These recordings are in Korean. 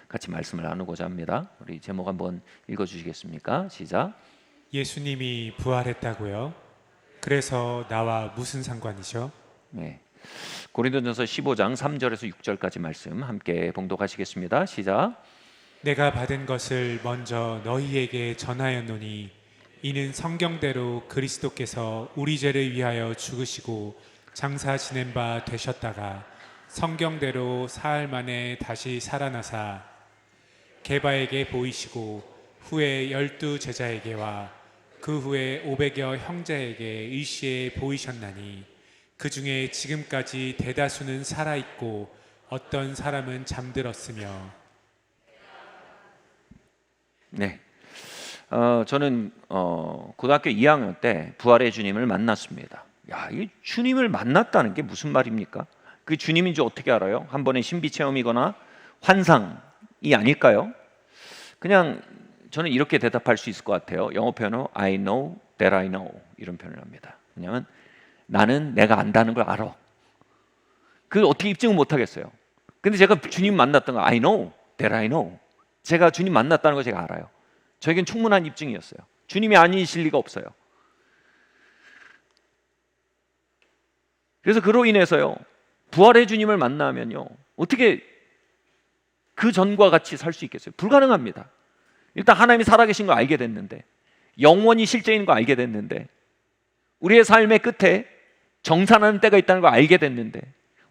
같이 말씀을 나누고자 합니다. 우리 제목 한번 읽어주시겠습니까? 시작. 예수님이 부활했다고요? 그래서 나와 무슨 상관이죠? 네. 고린도전서 15장 3절에서 6절까지 말씀 함께 봉독하시겠습니다. 시작. 내가 받은 것을 먼저 너희에게 전하였노니 이는 성경대로 그리스도께서 우리 죄를 위하여 죽으시고 장사 지낸 바 되셨다가 성경대로 사흘 만에 다시 살아나사 게바에게 보이시고 후에 12 제자에게와 그 후에 500여 형제에게 일시에 보이셨나니 그 중에 지금까지 대다수는 살아있고 어떤 사람은 잠들었으며. 네. 저는 고등학교 2학년 때 부활의 주님을 만났습니다. 야, 이 주님을 만났다는 게 무슨 말입니까? 그 주님인지 어떻게 알아요? 한 번의 신비 체험이거나 환상이 아닐까요? 그냥 저는 이렇게 대답할 수 있을 것 같아요. 영어 표현으로 I know that I know 이런 표현을 합니다. 왜냐하면 나는 내가 안다는 걸 알아. 그걸 어떻게 입증을 못 하겠어요. 근데 제가 주님 만났던 거 I know that I know. 제가 주님 만났다는 거 제가 알아요. 저에겐 충분한 입증이었어요. 주님이 아니실 리가 없어요. 그래서 그로 인해서요, 부활의 주님을 만나면요, 어떻게 그 전과 같이 살 수 있겠어요? 불가능합니다. 일단 하나님이 살아계신 거 알게 됐는데, 영원히 실제인 거 알게 됐는데, 우리의 삶의 끝에 정산하는 때가 있다는 걸 알게 됐는데,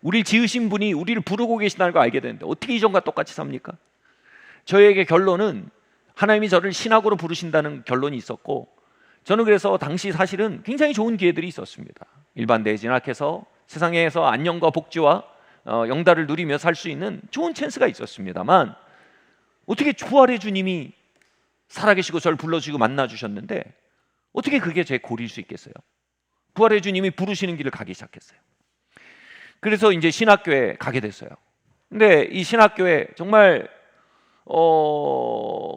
우리를 지으신 분이 우리를 부르고 계시다는 걸 알게 됐는데 어떻게 이전과 똑같이 삽니까? 저에게 결론은 하나님이 저를 신학으로 부르신다는 결론이 있었고, 저는 그래서 당시 사실은 굉장히 좋은 기회들이 있었습니다. 일반대에 진학해서 세상에서 안녕과 복지와 영달을 누리며 살 수 있는 좋은 찬스가 있었습니다만, 어떻게 부활의 주님이 살아계시고 저를 불러주시고 만나주셨는데 어떻게 그게 제 고리일 수 있겠어요? 부활의 주님이 부르시는 길을 가기 시작했어요. 그래서 이제 신학교에 가게 됐어요. 근데 이 신학교에 정말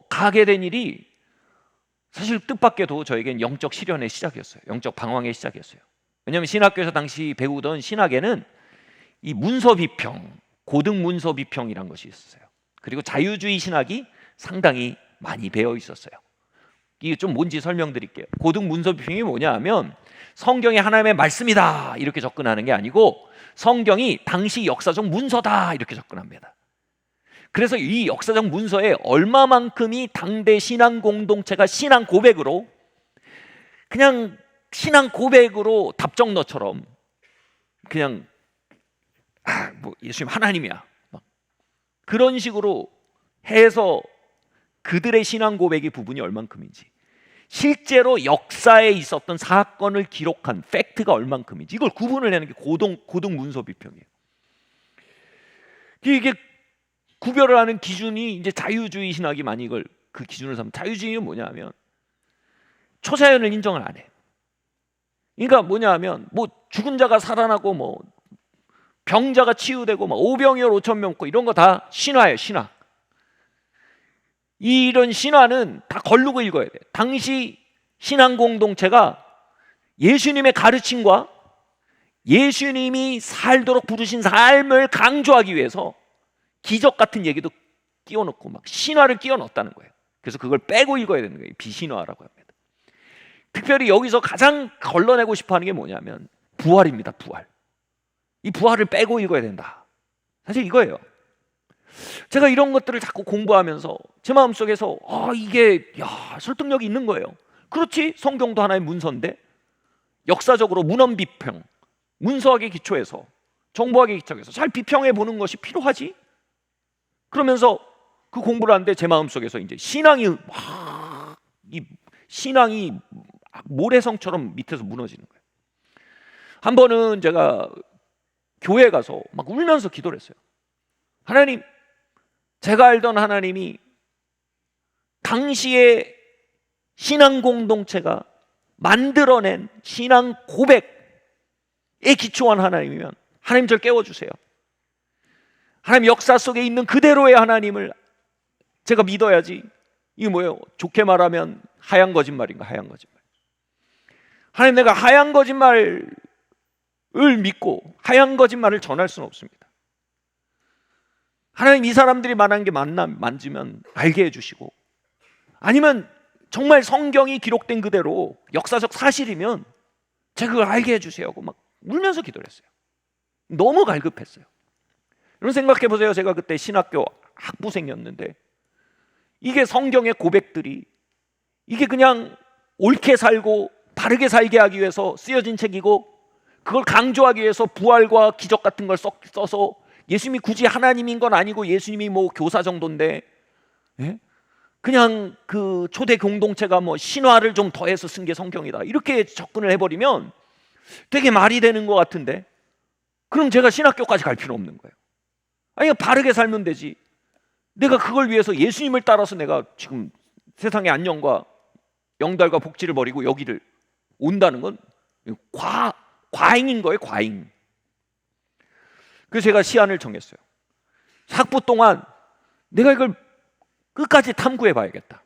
가게 된 일이 사실 뜻밖에도 저에겐 영적 시련의 시작이었어요. 영적 방황의 시작이었어요. 왜냐하면 신학교에서 당시 배우던 신학에는 이 문서 비평, 고등 문서 비평이란 것이 있었어요. 그리고 자유주의 신학이 상당히 많이 배어 있었어요. 이게 좀 뭔지 설명드릴게요. 고등 문서 비평이 뭐냐 하면 성경이 하나님의 말씀이다 이렇게 접근하는 게 아니고 성경이 당시 역사적 문서다 이렇게 접근합니다. 그래서 이 역사적 문서에 얼마만큼이 당대 신앙 공동체가 신앙 고백으로 그냥 신앙 고백으로 답정너처럼 그냥 뭐 예수님 하나님이야 그런 식으로 해서 그들의 신앙 고백의 부분이 얼만큼인지, 실제로 역사에 있었던 사건을 기록한 팩트가 얼만큼인지 이걸 구분을 내는 게 고등 문서 비평이에요. 이게 구별을 하는 기준이 이제 자유주의 신학이 많이 이걸 그 기준을 삼는. 자유주의는 뭐냐면 초자연을 인정을 안 해. 그러니까 뭐냐면 뭐 죽은 자가 살아나고 뭐 병자가 치유되고 막 5병이어 5천 명 먹고 이런 거 다 신화예요, 신화. 이런 신화는 다 거르고 읽어야 돼. 당시 신앙 공동체가 예수님의 가르침과 예수님이 살도록 부르신 삶을 강조하기 위해서 기적 같은 얘기도 끼워 넣고 막 신화를 끼워 넣었다는 거예요. 그래서 그걸 빼고 읽어야 되는 거예요. 비신화라고 합니다. 특별히 여기서 가장 걸러내고 싶어 하는 게 뭐냐면 부활입니다. 부활. 이 부활을 빼고 읽어야 된다. 사실 이거예요. 제가 이런 것들을 자꾸 공부하면서 제 마음속에서 이게 설득력이 있는 거예요. 그렇지, 성경도 하나의 문서인데 역사적으로 문헌 비평, 문서학에 기초해서 정보학에 기초해서 잘 비평해 보는 것이 필요하지. 그러면서 그 공부를 하는데 제 마음속에서 이제 신앙이 모래성처럼 밑에서 무너지는 거예요. 한 번은 제가 교회에 가서 막 울면서 기도를 했어요. 하나님, 제가 알던 하나님이 당시에 신앙 공동체가 만들어낸 신앙 고백에 기초한 하나님이면 하나님 저를 깨워주세요. 하나님 역사 속에 있는 그대로의 하나님을 제가 믿어야지. 이게 뭐예요? 좋게 말하면 하얀 거짓말인가? 하얀 거짓말. 하나님, 내가 하얀 거짓말을 믿고 하얀 거짓말을 전할 수는 없습니다. 하나님 이 사람들이 말하는 게 맞으면 알게 해주시고, 아니면 정말 성경이 기록된 그대로 역사적 사실이면 제가 그걸 알게 해주세요 하고 막 울면서 기도를 했어요. 너무 갈급했어요. 여러분 생각해 보세요. 제가 그때 신학교 학부생이었는데 이게 성경의 고백들이 이게 그냥 옳게 살고 바르게 살게 하기 위해서 쓰여진 책이고, 그걸 강조하기 위해서 부활과 기적 같은 걸 써서 예수님이 굳이 하나님인 건 아니고 예수님이 뭐 교사 정도인데, 예? 그냥 그 초대 공동체가 뭐 신화를 좀 더해서 쓴 게 성경이다, 이렇게 접근을 해버리면 되게 말이 되는 것 같은데, 그럼 제가 신학교까지 갈 필요 없는 거예요. 아니, 바르게 살면 되지. 내가 그걸 위해서 예수님을 따라서 내가 지금 세상의 안녕과 영달과 복지를 버리고 여기를 온다는 건 과잉인 거예요, 과잉. 그래서 제가 시안을 정했어요. 학부 동안 내가 이걸 끝까지 탐구해 봐야겠다.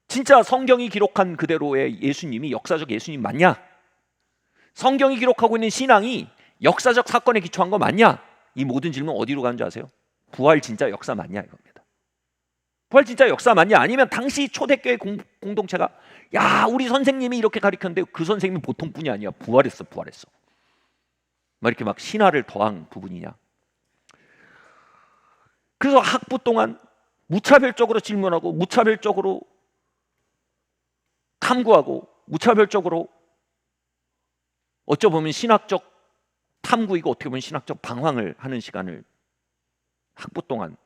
진짜 성경이 기록한 그대로의 예수님이 역사적 예수님 맞냐? 성경이 기록하고 있는 신앙이 역사적 사건에 기초한 거 맞냐? 이 모든 질문 어디로 가는 줄 아세요? 부활 진짜 역사 맞냐 이겁니다. 부활 진짜 역사 맞냐? 아니면 당시 초대교회 공동체가 야, 우리 선생님이 이렇게 가르쳤는데 그 선생님이 보통 분이 아니야, 부활했어 막 이렇게 막 신화를 더한 부분이냐? 그래서 학부 동안 무차별적으로 질문하고 무차별적으로 탐구하고 무차별적으로 어쩌보면 신학적 탐구이고 어떻게 보면 신학적 방황을 하는 시간을 학부 동안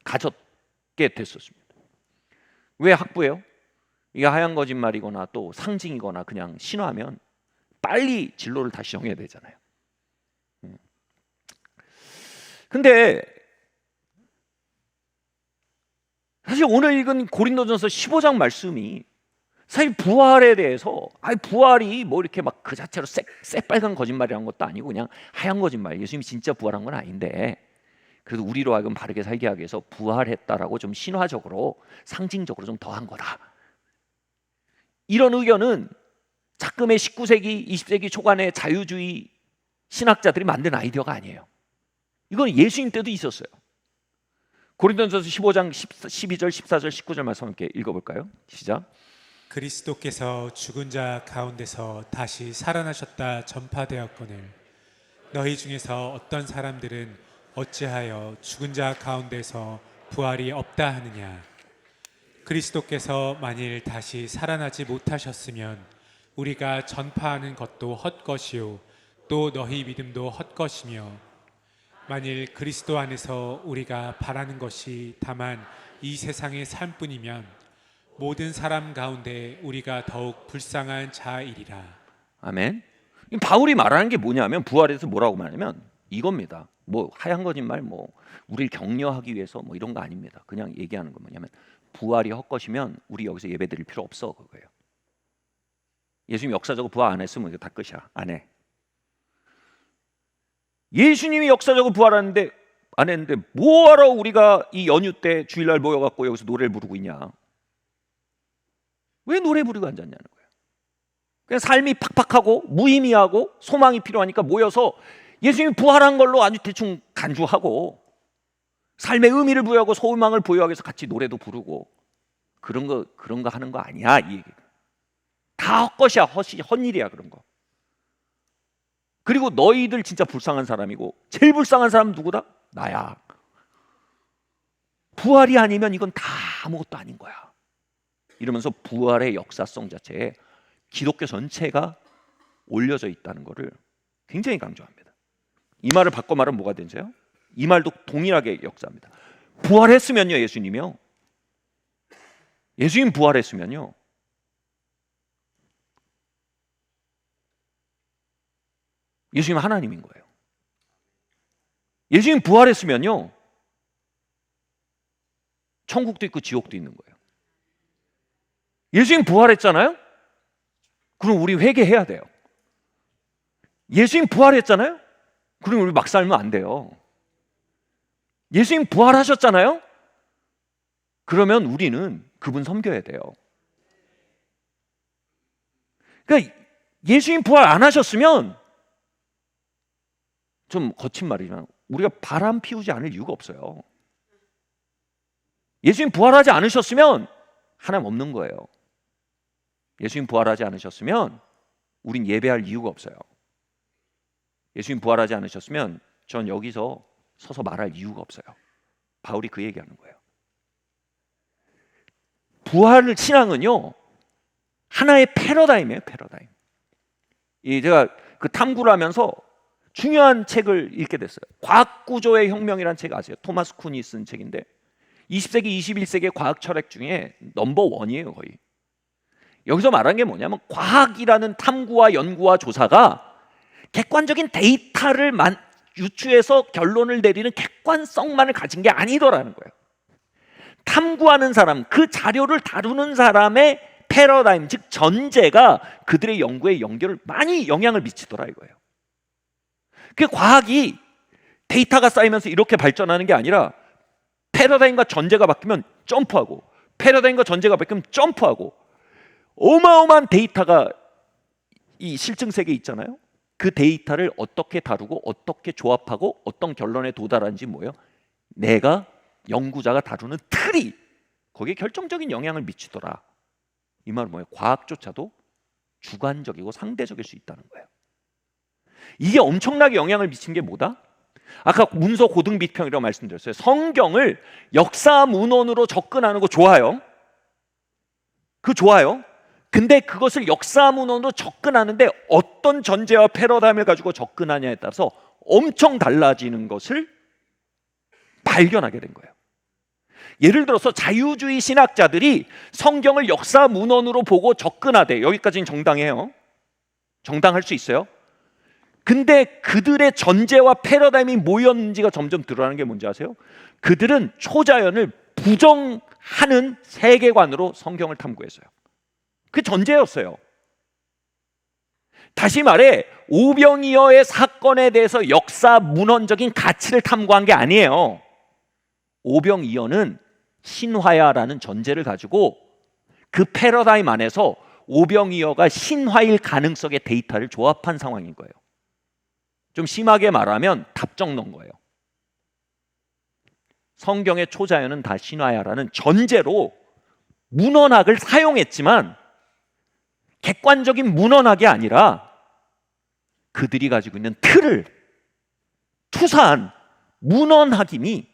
가졌게 됐었습니다. 왜 학부예요? 이게 하얀 거짓말이거나 또 상징이거나 그냥 신화면 빨리 진로를 다시 정해야 되잖아요. 근데 사실 오늘 읽은 고린도전서 15장 말씀이 사실 부활에 대해서, 아니 부활이 뭐 이렇게 막 그 자체로 새빨간 거짓말이라는 것도 아니고 그냥 하얀 거짓말, 예수님이 진짜 부활한 건 아닌데 그래도 우리로 하여금 바르게 살게 하기 위해서 부활했다라고 좀 신화적으로 상징적으로 좀 더한 거다, 이런 의견은 작금의 19세기 20세기 초반의 자유주의 신학자들이 만든 아이디어가 아니에요. 이건 예수님 때도 있었어요. 고린도전서 15장 12절 14절 19절 말씀 함께 읽어볼까요? 시작. 그리스도께서 죽은 자 가운데서 다시 살아나셨다 전파되었거늘 너희 중에서 어떤 사람들은 어찌하여 죽은 자 가운데서 부활이 없다 하느냐. 그리스도께서 만일 다시 살아나지 못하셨으면 우리가 전파하는 것도 헛것이요 또 너희 믿음도 헛것이며, 만일 그리스도 안에서 우리가 바라는 것이 다만 이 세상의 삶뿐이면 모든 사람 가운데 우리가 더욱 불쌍한 자이리라. 아멘. 바울이 말하는 게 뭐냐면 부활에서 뭐라고 말하냐면 이겁니다. 뭐 하얀 거짓말, 뭐 우리를 격려하기 위해서 뭐 이런 거 아닙니다. 그냥 얘기하는 건 뭐냐면 부활이 헛것이면 우리 여기서 예배드릴 필요 없어, 그거예요. 예수님이 역사적으로 부활 안 했으면 이거 다 끝이야. 안 해. 예수님이 역사적으로 부활하는데 안 했는데 뭐하러 우리가 이 연휴 때 주일날 모여갖고 여기서 노래를 부르고 있냐? 왜 노래 부르고 앉았냐는 거예요. 그냥 삶이 팍팍하고 무의미하고 소망이 필요하니까 모여서 예수님이 부활한 걸로 아주 대충 간주하고 삶의 의미를 부여하고 소망을 부여하기 위해서 같이 노래도 부르고 그런 거 하는 거 아니야, 이 얘기가. 다 헛것이야, 헛일이야, 그런 거. 그리고 너희들 진짜 불쌍한 사람이고 제일 불쌍한 사람은 누구다? 나야. 부활이 아니면 이건 다 아무것도 아닌 거야. 이러면서 부활의 역사성 자체에 기독교 전체가 올려져 있다는 것을 굉장히 강조합니다. 이 말을 바꿔 말하면 뭐가 되죠? 이 말도 동일하게 역사합니다. 부활했으면요, 예수님이요. 예수님 부활했으면요. 예수님 하나님인 거예요. 예수님 부활했으면요. 천국도 있고 지옥도 있는 거예요. 예수님 부활했잖아요? 그럼 우리 회개해야 돼요. 예수님 부활했잖아요? 그럼 우리 막 살면 안 돼요. 예수님 부활하셨잖아요? 그러면 우리는 그분 섬겨야 돼요. 그러니까 예수님 부활 안 하셨으면, 좀 거친 말이지만 우리가 바람 피우지 않을 이유가 없어요. 예수님 부활하지 않으셨으면 하나님 없는 거예요. 예수님 부활하지 않으셨으면 우린 예배할 이유가 없어요. 예수님 부활하지 않으셨으면 전 여기서 서서 말할 이유가 없어요. 바울이 그 얘기하는 거예요. 부활을 신앙은요 하나의 패러다임이에요. 패러다임. 제가 그 탐구를 하면서 중요한 책을 읽게 됐어요. 과학구조의 혁명이라는 책 아세요? 토마스 쿤이 쓴 책인데 20세기, 21세기의 과학 철학 중에 넘버 원이에요. 거의. 여기서 말하는 게 뭐냐면 과학이라는 탐구와 연구와 조사가 객관적인 데이터를 유추해서 결론을 내리는 객관성만을 가진 게 아니더라는 거예요. 탐구하는 사람, 그 자료를 다루는 사람의 패러다임, 즉 전제가 그들의 연구에 많이 영향을 미치더라 이거예요. 그 과학이 데이터가 쌓이면서 이렇게 발전하는 게 아니라 패러다임과 전제가 바뀌면 점프하고 패러다임과 전제가 바뀌면 점프하고 어마어마한 데이터가 이 실증 세계에 있잖아요. 그 데이터를 어떻게 다루고 어떻게 조합하고 어떤 결론에 도달하는지 뭐예요? 내가 연구자가 다루는 틀이 거기에 결정적인 영향을 미치더라. 이 말은 뭐예요? 과학조차도 주관적이고 상대적일 수 있다는 거예요. 이게 엄청나게 영향을 미친 게 뭐다? 아까 문서 고등 비평이라고 말씀드렸어요. 성경을 역사 문헌으로 접근하는 거 좋아요. 그 좋아요. 근데 그것을 역사 문헌으로 접근하는데 어떤 전제와 패러다임을 가지고 접근하냐에 따라서 엄청 달라지는 것을 발견하게 된 거예요. 예를 들어서 자유주의 신학자들이 성경을 역사 문헌으로 보고 접근하되 여기까지는 정당해요. 정당할 수 있어요. 근데 그들의 전제와 패러다임이 뭐였는지가 점점 드러나는 게 뭔지 아세요? 그들은 초자연을 부정하는 세계관으로 성경을 탐구했어요. 그 전제였어요. 다시 말해 오병이어의 사건에 대해서 역사 문헌적인 가치를 탐구한 게 아니에요. 오병이어는 신화야라는 전제를 가지고 그 패러다임 안에서 오병이어가 신화일 가능성의 데이터를 조합한 상황인 거예요. 좀 심하게 말하면 답정 넣은 거예요. 성경의 초자연은 다 신화야라는 전제로 문헌학을 사용했지만 객관적인 문헌학이 아니라 그들이 가지고 있는 틀을 투사한 문헌학임이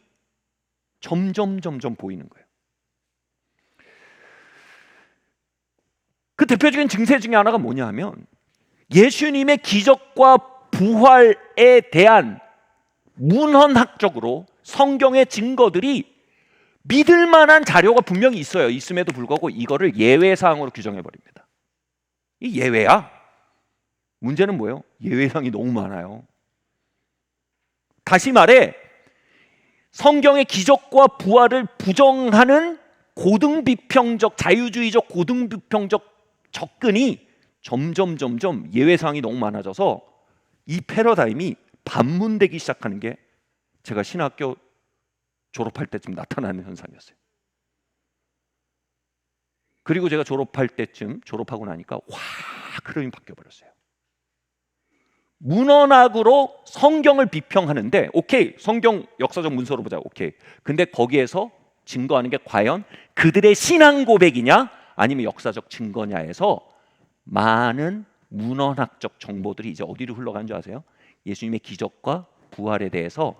점점 보이는 거예요. 그 대표적인 증세 중에 하나가 뭐냐 하면 예수님의 기적과 부활에 대한 문헌학적으로 성경의 증거들이 믿을 만한 자료가 분명히 있어요. 있음에도 불구하고 이거를 예외사항으로 규정해버립니다. 이 예외야. 문제는 뭐예요? 예외사항이 너무 많아요. 다시 말해 성경의 기적과 부활을 부정하는 고등비평적 자유주의적 고등비평적 접근이 점점 예외사항이 너무 많아져서 이 패러다임이 반문되기 시작하는 게 제가 신학교 졸업할 때쯤 나타나는 현상이었어요. 그리고 제가 졸업하고 나니까 확 흐름이 바뀌어버렸어요. 문헌학으로 성경을 비평하는데 오케이, 성경 역사적 문서로 보자. 오케이. 근데 거기에서 증거하는 게 과연 그들의 신앙 고백이냐 아니면 역사적 증거냐에서 많은 문헌학적 정보들이 이제 어디로 흘러가는 줄 아세요? 예수님의 기적과 부활에 대해서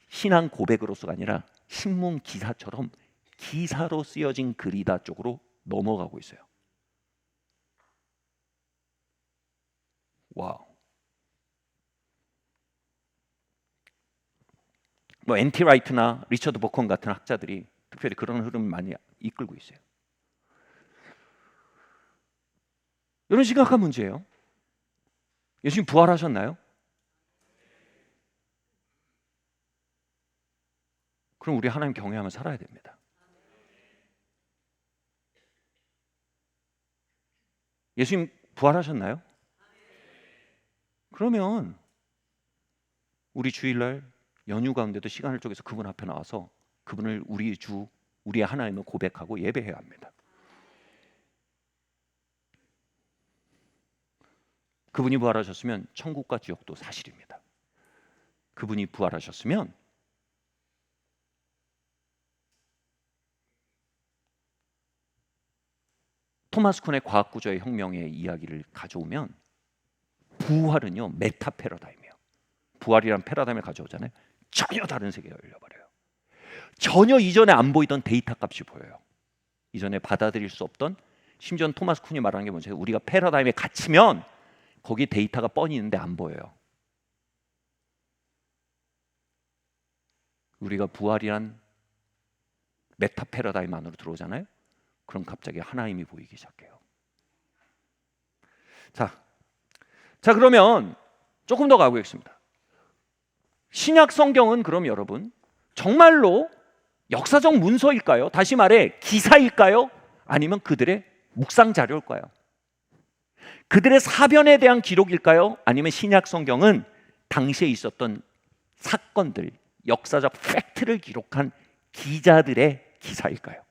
신앙 고백으로서가 아니라 신문 기사처럼 기사로 쓰여진 글이다 쪽으로 넘어가고 있어요. 와우. 뭐 NT 라이트나 리처드 버컨 같은 학자들이 특별히 그런 흐름을 많이 이끌고 있어요. 이런 심각한 문제예요. 예수님 부활하셨나요? 그럼 우리 하나님 경외하며 살아야 됩니다. 예수님 부활하셨나요? 그러면 우리 주일날 연휴 가운데도 시간을 쪼개서 그분 앞에 나와서 그분을 우리 주, 우리의 하나님을 고백하고 예배해야 합니다. 그분이 부활하셨으면 천국과 지옥도 사실입니다. 그분이 부활하셨으면 토마스 쿤의 과학구조의 혁명의 이야기를 가져오면 부활은요 메타 패러다임이에요. 부활이란 패러다임을 가져오잖아요. 전혀 다른 세계가 열려버려요. 전혀 이전에 안 보이던 데이터 값이 보여요. 이전에 받아들일 수 없던, 심지어 토마스 쿤이 말하는 게 뭐죠? 우리가 패러다임에 갇히면 거기 데이터가 뻔히 있는데 안 보여요. 우리가 부활이란 메타 패러다임 안으로 들어오잖아요. 그럼 갑자기 하나님이 보이기 시작해요. 자 그러면 조금 더 가보겠습니다. 신약 성경은 그럼 여러분 정말로 역사적 문서일까요? 다시 말해 기사일까요? 아니면 그들의 묵상 자료일까요? 그들의 사변에 대한 기록일까요? 아니면 신약 성경은 당시에 있었던 사건들, 역사적 팩트를 기록한 기자들의 기사일까요?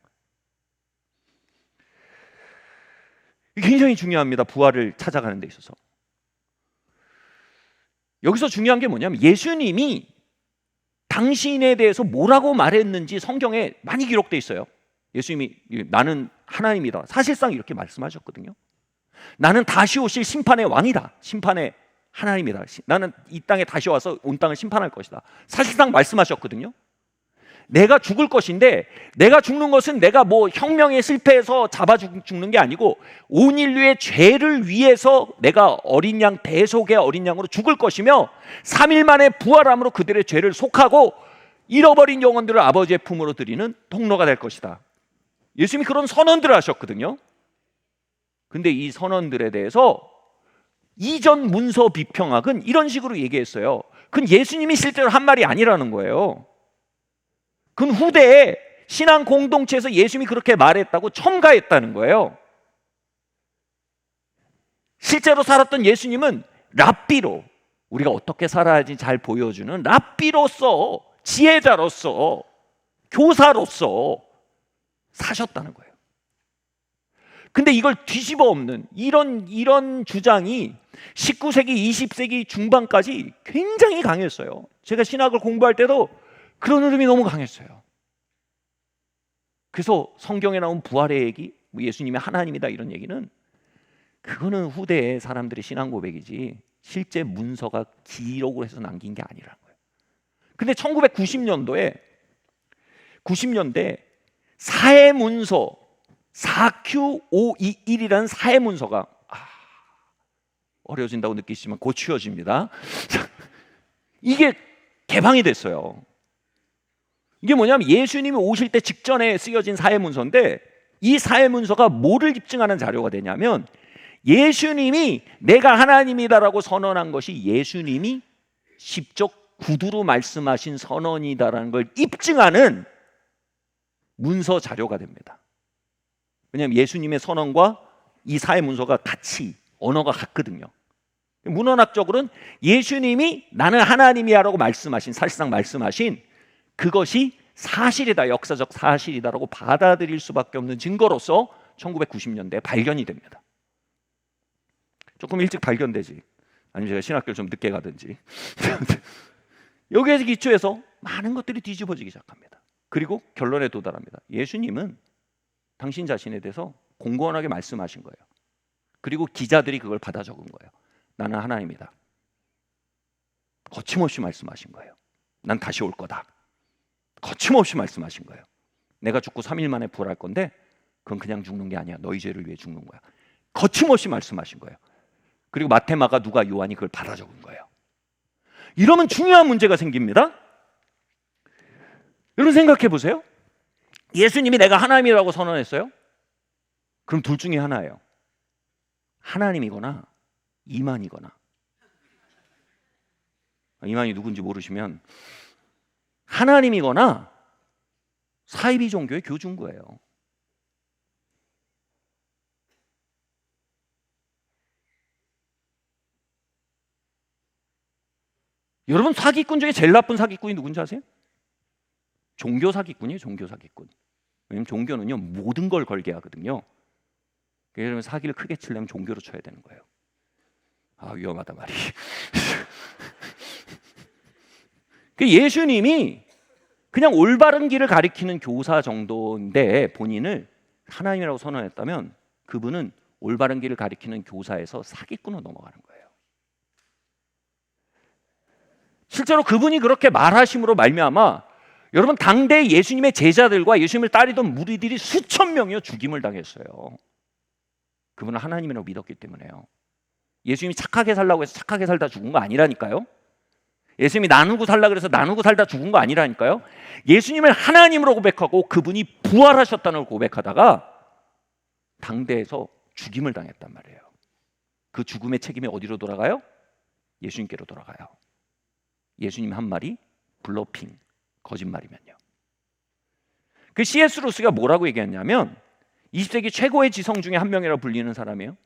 굉장히 중요합니다. 부활을 찾아가는 데 있어서. 여기서 중요한 게 뭐냐면 예수님이 당신에 대해서 뭐라고 말했는지 성경에 많이 기록되어 있어요. 예수님이 나는 하나님이다. 사실상 이렇게 말씀하셨거든요. 나는 다시 오실 심판의 왕이다. 심판의 하나님이다. 나는 이 땅에 다시 와서 온 땅을 심판할 것이다. 사실상 말씀하셨거든요. 내가 죽을 것인데, 내가 죽는 것은 내가 뭐 혁명에 실패해서 잡아 죽는 게 아니고 온 인류의 죄를 위해서 내가 어린 양, 대속의 어린 양으로 죽을 것이며 3일 만에 부활함으로 그들의 죄를 속하고 잃어버린 영혼들을 아버지의 품으로 드리는 통로가 될 것이다. 예수님이 그런 선언들을 하셨거든요. 근데 이 선언들에 대해서 이전 문서 비평학은 이런 식으로 얘기했어요. 그건 예수님이 실제로 한 말이 아니라는 거예요. 그건 후대에 신앙 공동체에서 예수님이 그렇게 말했다고 첨가했다는 거예요. 실제로 살았던 예수님은 랍비로, 우리가 어떻게 살아야지 잘 보여주는 랍비로서, 지혜자로서, 교사로서 사셨다는 거예요. 근데 이걸 뒤집어 엎는 이런 주장이 19세기, 20세기 중반까지 굉장히 강했어요. 제가 신학을 공부할 때도 그런 흐름이 너무 강했어요. 그래서 성경에 나온 부활의 얘기, 예수님이 하나님이다 이런 얘기는 그거는 후대의 사람들의 신앙 고백이지 실제 문서가 기록을 해서 남긴 게 아니라는 거예요. 근데 1990년대 사해문서 4Q521이라는 사해문서가 어려워진다고 느끼시지만 곧 쉬워집니다. 이게 개방이 됐어요. 이게 뭐냐면 예수님이 오실 때 직전에 쓰여진 사해문서인데 이 사해문서가 뭐를 입증하는 자료가 되냐면 예수님이 내가 하나님이다라고 선언한 것이 예수님이 직접 구두로 말씀하신 선언이다라는 걸 입증하는 문서 자료가 됩니다. 왜냐하면 예수님의 선언과 이 사해문서가 같이 언어가 같거든요. 문헌학적으로는 예수님이 나는 하나님이야라고 말씀하신, 사실상 말씀하신 그것이 사실이다, 역사적 사실이다라고 받아들일 수밖에 없는 증거로서 1990년대에 발견이 됩니다. 조금 일찍 발견되지, 아니면 제가 신학교를 좀 늦게 가든지 여기에서 기초해서 많은 것들이 뒤집어지기 시작합니다. 그리고 결론에 도달합니다. 예수님은 당신 자신에 대해서 공공하게 말씀하신 거예요. 그리고 기자들이 그걸 받아 적은 거예요. 나는 하나님이다. 거침없이 말씀하신 거예요. 난 다시 올 거다. 거침없이 말씀하신 거예요. 내가 죽고 3일 만에 부활할 건데 그건 그냥 죽는 게 아니야. 너희 죄를 위해 죽는 거야. 거침없이 말씀하신 거예요. 그리고 마태, 마가, 누가, 요한이 그걸 받아 적은 거예요. 이러면 중요한 문제가 생깁니다. 여러분 생각해 보세요. 예수님이 내가 하나님이라고 선언했어요. 그럼 둘 중에 하나예요. 하나님이거나 이만이거나. 이만이 누군지 모르시면 하나님이거나 사이비 종교의 교주인 거예요. 여러분 사기꾼 중에 제일 나쁜 사기꾼이 누군지 아세요? 종교 사기꾼이에요. 종교 사기꾼. 왜냐하면 종교는요 모든 걸 걸게 하거든요. 그래서 사기를 크게 치려면 종교로 쳐야 되는 거예요. 아 위험하다 말이. 예수님이 그냥 올바른 길을 가리키는 교사 정도인데 본인을 하나님이라고 선언했다면 그분은 올바른 길을 가리키는 교사에서 사기꾼으로 넘어가는 거예요. 실제로 그분이 그렇게 말하심으로 말미암아 여러분 당대 예수님의 제자들과 예수님을 따르던 무리들이 수천 명이요 죽임을 당했어요. 그분은 하나님이라고 믿었기 때문에요. 예수님이 착하게 살라고 해서 착하게 살다 죽은 거 아니라니까요. 예수님이 나누고 살라 그래서 나누고 살다 죽은 거 아니라니까요. 예수님을 하나님으로 고백하고 그분이 부활하셨다는 걸 고백하다가 당대에서 죽임을 당했단 말이에요. 그 죽음의 책임이 어디로 돌아가요? 예수님께로 돌아가요. 예수님 한 말이 블러핑, 거짓말이면요. 그 C.S. 루스가 뭐라고 얘기했냐면 20세기 최고의 지성 중에 한 명이라고 불리는 사람이에요.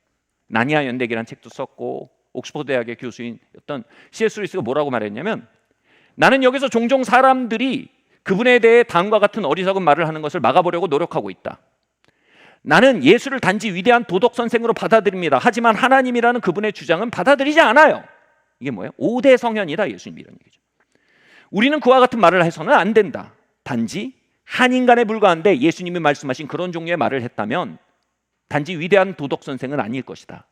나니아 연대기라는 책도 썼고 옥스퍼드 대학의 교수인였던 C.S. 루이스가 뭐라고 말했냐면 나는 여기서 종종 사람들이 그분에 대해 다음과 같은 어리석은 말을 하는 것을 막아보려고 노력하고 있다. 나는 예수를 단지 위대한 도덕 선생으로 받아들입니다. 하지만 하나님이라는 그분의 주장은 받아들이지 않아요. 이게 뭐예요? 5대 성현이다 예수님이 이런 얘기죠. 우리는 그와 같은 말을 해서는 안 된다. 단지 한 인간에 불과한데 예수님이 말씀하신 그런 종류의 말을 했다면 단지 위대한 도덕 선생은 아닐 것이다.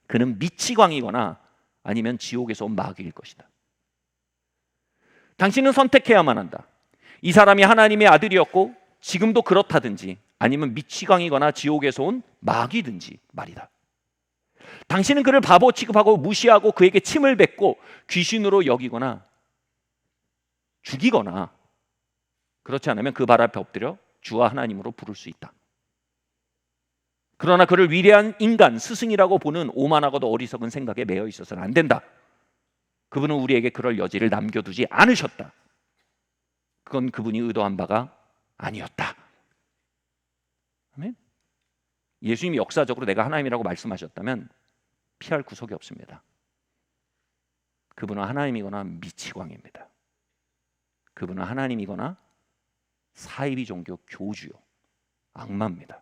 그는 미치광이거나 아니면 지옥에서 온 마귀일 것이다. 당신은 선택해야만 한다. 이 사람이 하나님의 아들이었고 지금도 그렇다든지 아니면 미치광이거나 지옥에서 온 마귀든지 말이다. 당신은 그를 바보 취급하고 무시하고 그에게 침을 뱉고 귀신으로 여기거나 죽이거나 그렇지 않으면 그 발 앞에 엎드려 주와 하나님으로 부를 수 있다. 그러나 그를 위대한 인간, 스승이라고 보는 오만하고도 어리석은 생각에 매여 있어서는 안 된다. 그분은 우리에게 그럴 여지를 남겨두지 않으셨다. 그건 그분이 의도한 바가 아니었다. 아멘? 예수님이 역사적으로 내가 하나님이라고 말씀하셨다면 피할 구석이 없습니다. 그분은 하나님이거나 미치광입니다. 그분은 하나님이거나 사이비 종교 교주요, 악마입니다.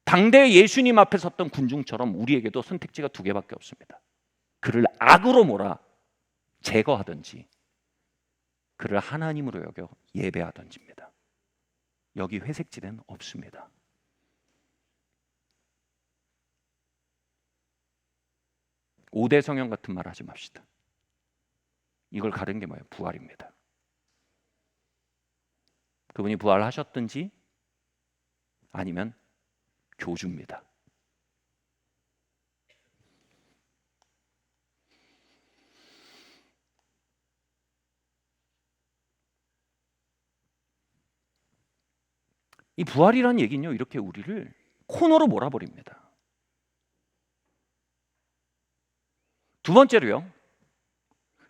당대 예수님 앞에 섰던 군중처럼 우리에게도 선택지가 두 개밖에 없습니다. 그를 악으로 몰아 제거하든지 그를 하나님으로 여겨 예배하든지입니다. 여기 회색지대는 없습니다. 오대 성형 같은 말 하지 맙시다. 이걸 가른 게 뭐예요? 부활입니다. 그분이 부활하셨든지 아니면 교주입니다. 이 부활이라는 얘기는요, 이렇게 우리를 코너로 몰아버립니다. 두 번째로요,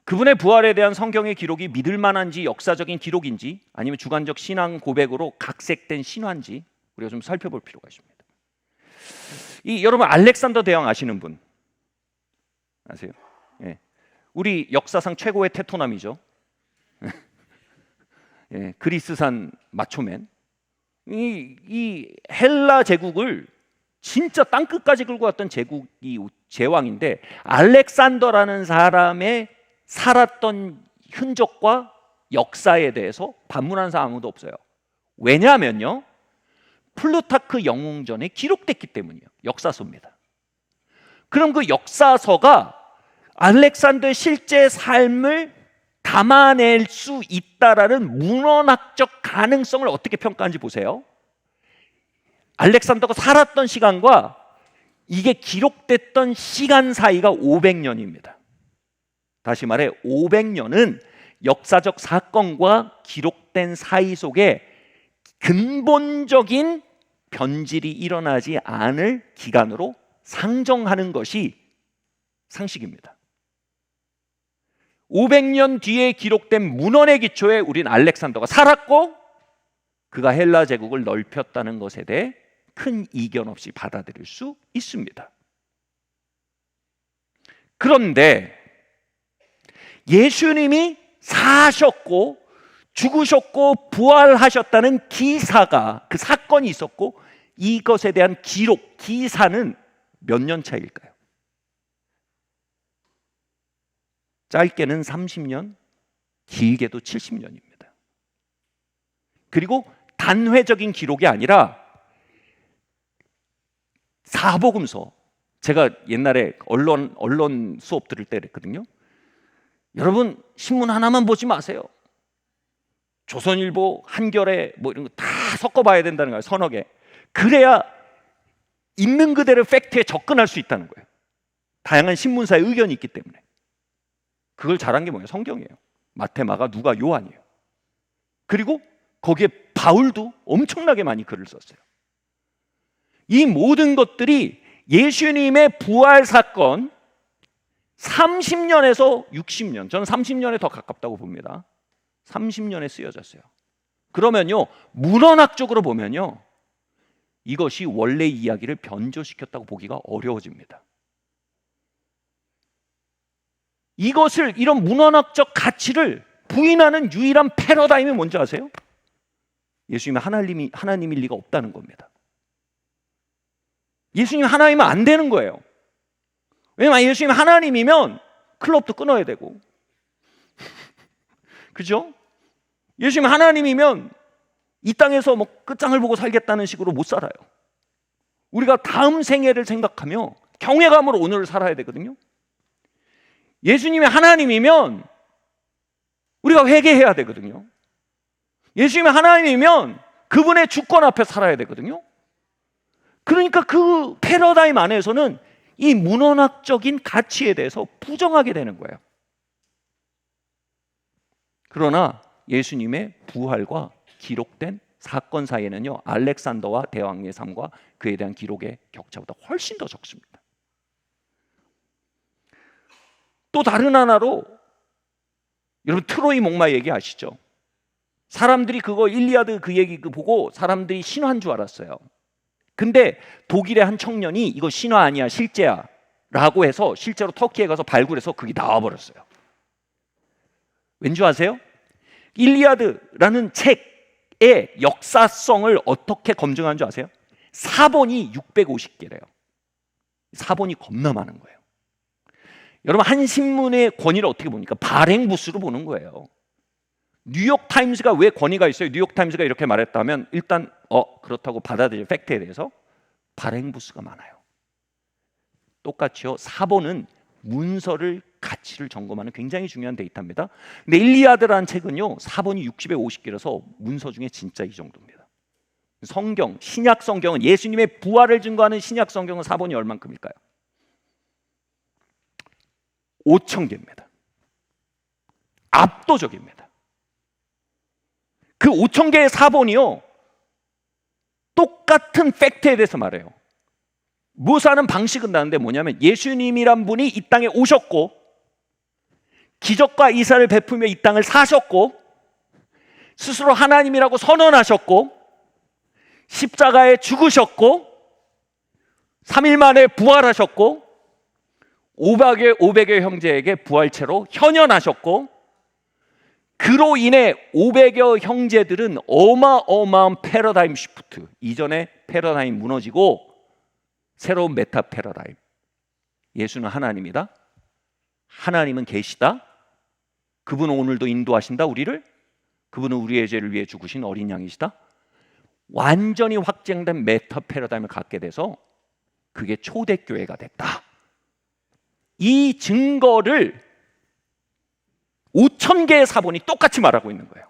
그분의 부활에 대한 성경의 기록이 믿을 만한지 역사적인 기록인지 아니면 주관적 신앙 고백으로 각색된 신화인지 우리가 좀 살펴볼 필요가 있습니다. 여러분 알렉산더 대왕 아시는 분 아세요? 예. 우리 역사상 최고의 테토남이죠. 예, 그리스산 마초맨. 이 헬라 제국을 진짜 땅끝까지 끌고 왔던 제국이 제왕인데 알렉산더라는 사람의 살았던 흔적과 역사에 대해서 반문하는 사람 아무도 없어요. 왜냐하면요, 플루타크 영웅전에 기록됐기 때문이에요. 역사서입니다. 그럼 그 역사서가 알렉산더의 실제 삶을 담아낼 수 있다라는 문헌학적 가능성을 어떻게 평가하는지 보세요. 알렉산더가 살았던 시간과 이게 기록됐던 시간 사이가 500년입니다. 다시 말해 500년은 역사적 사건과 기록된 사이 속에 근본적인 변질이 일어나지 않을 기간으로 상정하는 것이 상식입니다. 500년 뒤에 기록된 문헌의 기초에 우린 알렉산더가 살았고 그가 헬라 제국을 넓혔다는 것에 대해 큰 이견 없이 받아들일 수 있습니다. 그런데 예수님이 사셨고 죽으셨고 부활하셨다는 기사가, 그 사건이 있었고 이것에 대한 기록, 기사는 몇 년 차일까요? 짧게는 30년, 길게도 70년입니다. 그리고 단회적인 기록이 아니라 사복음서, 제가 옛날에 언론 수업 들을 때 그랬거든요. 여러분 신문 하나만 보지 마세요. 조선일보, 한겨레 뭐 이런 거 다 섞어봐야 된다는 거예요. 서너 개. 그래야 있는 그대로 팩트에 접근할 수 있다는 거예요. 다양한 신문사의 의견이 있기 때문에. 그걸 잘한 게 뭐예요? 성경이에요. 마태, 마가, 누가, 요한이에요. 그리고 거기에 바울도 엄청나게 많이 글을 썼어요. 이 모든 것들이 예수님의 부활 사건 30년에서 60년, 저는 30년에 더 가깝다고 봅니다. 30년에 쓰여졌어요. 그러면요, 문헌학적으로 보면요, 이것이 원래 이야기를 변조시켰다고 보기가 어려워집니다. 이것을, 이런 문헌학적 가치를 부인하는 유일한 패러다임이 뭔지 아세요? 예수님이 하나님일 리가 없다는 겁니다. 예수님이 하나님이면 안 되는 거예요. 왜냐면 예수님이 하나님이면 클럽도 끊어야 되고, 그죠? 예수님이 하나님이면 이 땅에서 뭐 끝장을 보고 살겠다는 식으로 못 살아요. 우리가 다음 생애를 생각하며 경외감으로 오늘을 살아야 되거든요. 예수님이 하나님이면 우리가 회개해야 되거든요. 예수님이 하나님이면 그분의 주권 앞에 살아야 되거든요. 그러니까 그 패러다임 안에서는 이 문헌학적인 가치에 대해서 부정하게 되는 거예요. 그러나 예수님의 부활과 기록된 사건 사이에는요, 알렉산더와 대왕의 삶과 그에 대한 기록의 격차보다 훨씬 더 적습니다. 또 다른 하나로, 여러분 트로이 목마 얘기 아시죠? 사람들이 그거 일리아드 그 얘기 보고 사람들이 신화인 줄 알았어요. 근데 독일의 한 청년이 이거 신화 아니야, 실제야 라고 해서 실제로 터키에 가서 발굴해서 그게 나와버렸어요. 왠지 아세요? 일리아드라는 책의 역사성을 어떻게 검증한 줄 아세요? 사본이 650개래요. 사본이 겁나 많은 거예요. 여러분 한 신문의 권위를 어떻게 봅니까? 발행부수로 보는 거예요. 뉴욕타임스가 왜 권위가 있어요? 뉴욕타임스가 이렇게 말했다면 일단 그렇다고 받아들일 팩트에 대해서 발행부수가 많아요. 똑같이요, 사본은 문서를 가치를 점검하는 굉장히 중요한 데이터입니다. 근데 일리아드라는 책은요, 사본이 60에 50개라서 문서 중에 진짜 이 정도입니다. 성경, 신약 성경은, 예수님의 부활을 증거하는 신약 성경은 사본이 얼만큼일까요? 5,000개입니다. 압도적입니다. 그 5,000개의 사본이요, 똑같은 팩트에 대해서 말해요. 묘사하는 방식은 다른데 뭐냐면, 예수님이란 분이 이 땅에 오셨고 기적과 이사를 베풀며 이 땅을 사셨고 스스로 하나님이라고 선언하셨고 십자가에 죽으셨고 3일 만에 부활하셨고 500여 형제에게 부활체로 현현하셨고, 그로 인해 500여 형제들은 어마어마한 패러다임 시프트, 이전의 패러다임 무너지고 새로운 메타 패러다임, 예수는 하나님이다, 하나님은 계시다, 그분은 오늘도 인도하신다 우리를, 그분은 우리의 죄를 위해 죽으신 어린 양이시다, 완전히 확장된 메타 패러다임을 갖게 돼서 그게 초대교회가 됐다. 이 증거를 5,000개의 사본이 똑같이 말하고 있는 거예요.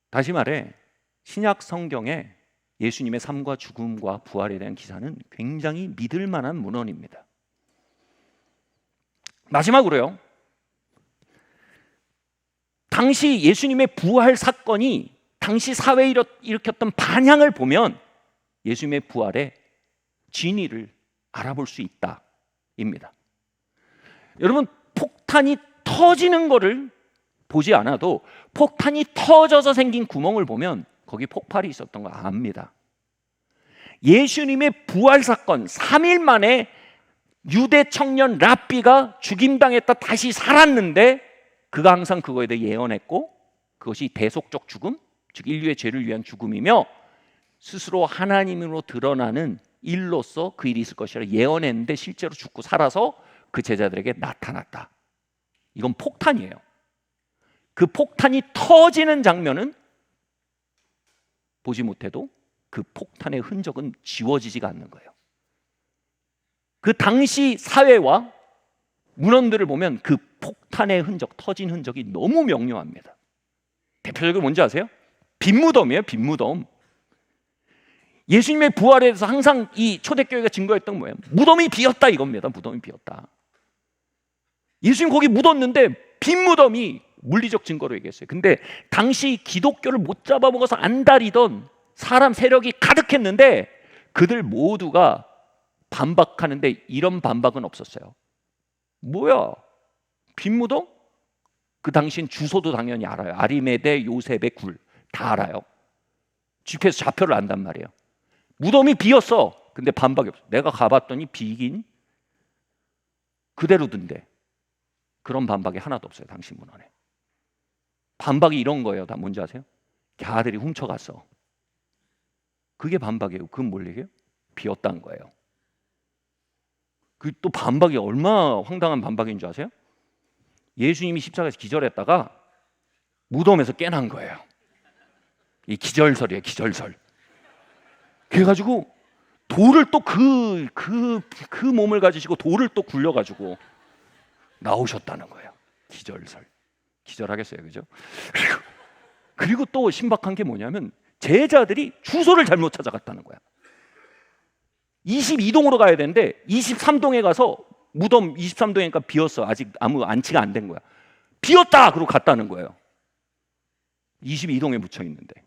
다시 말해, 신약 성경에 예수님의 삶과 죽음과 부활에 대한 기사는 굉장히 믿을 만한 문헌입니다. 마지막으로요, 당시 예수님의 부활 사건이 당시 사회에 일으켰던 반향을 보면 예수님의 부활의 진위를 알아볼 수 있다입니다. 여러분, 폭탄이 터지는 거를 보지 않아도 폭탄이 터져서 생긴 구멍을 보면 거기 폭발이 있었던 거 압니다. 예수님의 부활 사건, 3일 만에 유대 청년 랍비가 죽임당했다 다시 살았는데, 그가 항상 그거에 대해 예언했고 그것이 대속적 죽음, 즉 인류의 죄를 위한 죽음이며 스스로 하나님으로 드러나는 일로서 그 일이 있을 것이라 예언했는데 실제로 죽고 살아서 그 제자들에게 나타났다. 이건 폭탄이에요. 그 폭탄이 터지는 장면은 보지 못해도 그 폭탄의 흔적은 지워지지가 않는 거예요. 그 당시 사회와 문헌들을 보면 그 폭탄의 흔적, 터진 흔적이 너무 명료합니다. 대표적으로 뭔지 아세요? 빈무덤이에요. 빈무덤. 예수님의 부활에 대해서 항상 이 초대교회가 증거했던 건 뭐예요? 무덤이 비었다 이겁니다. 무덤이 비었다. 예수님 거기 묻었는데 빈 무덤이 물리적 증거로 얘기했어요. 근데 당시 기독교를 못 잡아먹어서 안달이던 사람 세력이 가득했는데 그들 모두가 반박하는데 이런 반박은 없었어요. 뭐야? 빈 무덤? 그 당시엔 주소도 당연히 알아요. 아리메데 요셉의 굴 다 알아요. GPS에서 좌표를 안단 말이에요. 무덤이 비었어. 근데 반박이 없어. 내가 가봤더니 비긴 그대로던데. 그런 반박이 하나도 없어요. 당시 문헌에. 반박이 이런 거예요. 다 뭔지 아세요? 걔들이 훔쳐갔어. 그게 반박이에요. 그건 뭘 얘기해요? 비었다는 거예요. 그 또 반박이 얼마나 황당한 반박인 줄 아세요? 예수님이 십자가에서 기절했다가 무덤에서 깨난 거예요. 이 기절설이에요. 기절설. 그래가지고 돌을 또 그 몸을 가지시고 돌을 또 굴려가지고 나오셨다는 거예요. 기절설. 기절하겠어요, 그죠? 그리고 또 신박한 게 뭐냐면 제자들이 주소를 잘못 찾아갔다는 거야. 22동으로 가야 되는데 23동에 가서 무덤 23동이니까 비었어. 아직 아무 안치가 안 된 거야. 비었다! 그러고 갔다는 거예요. 22동에 묻혀 있는데.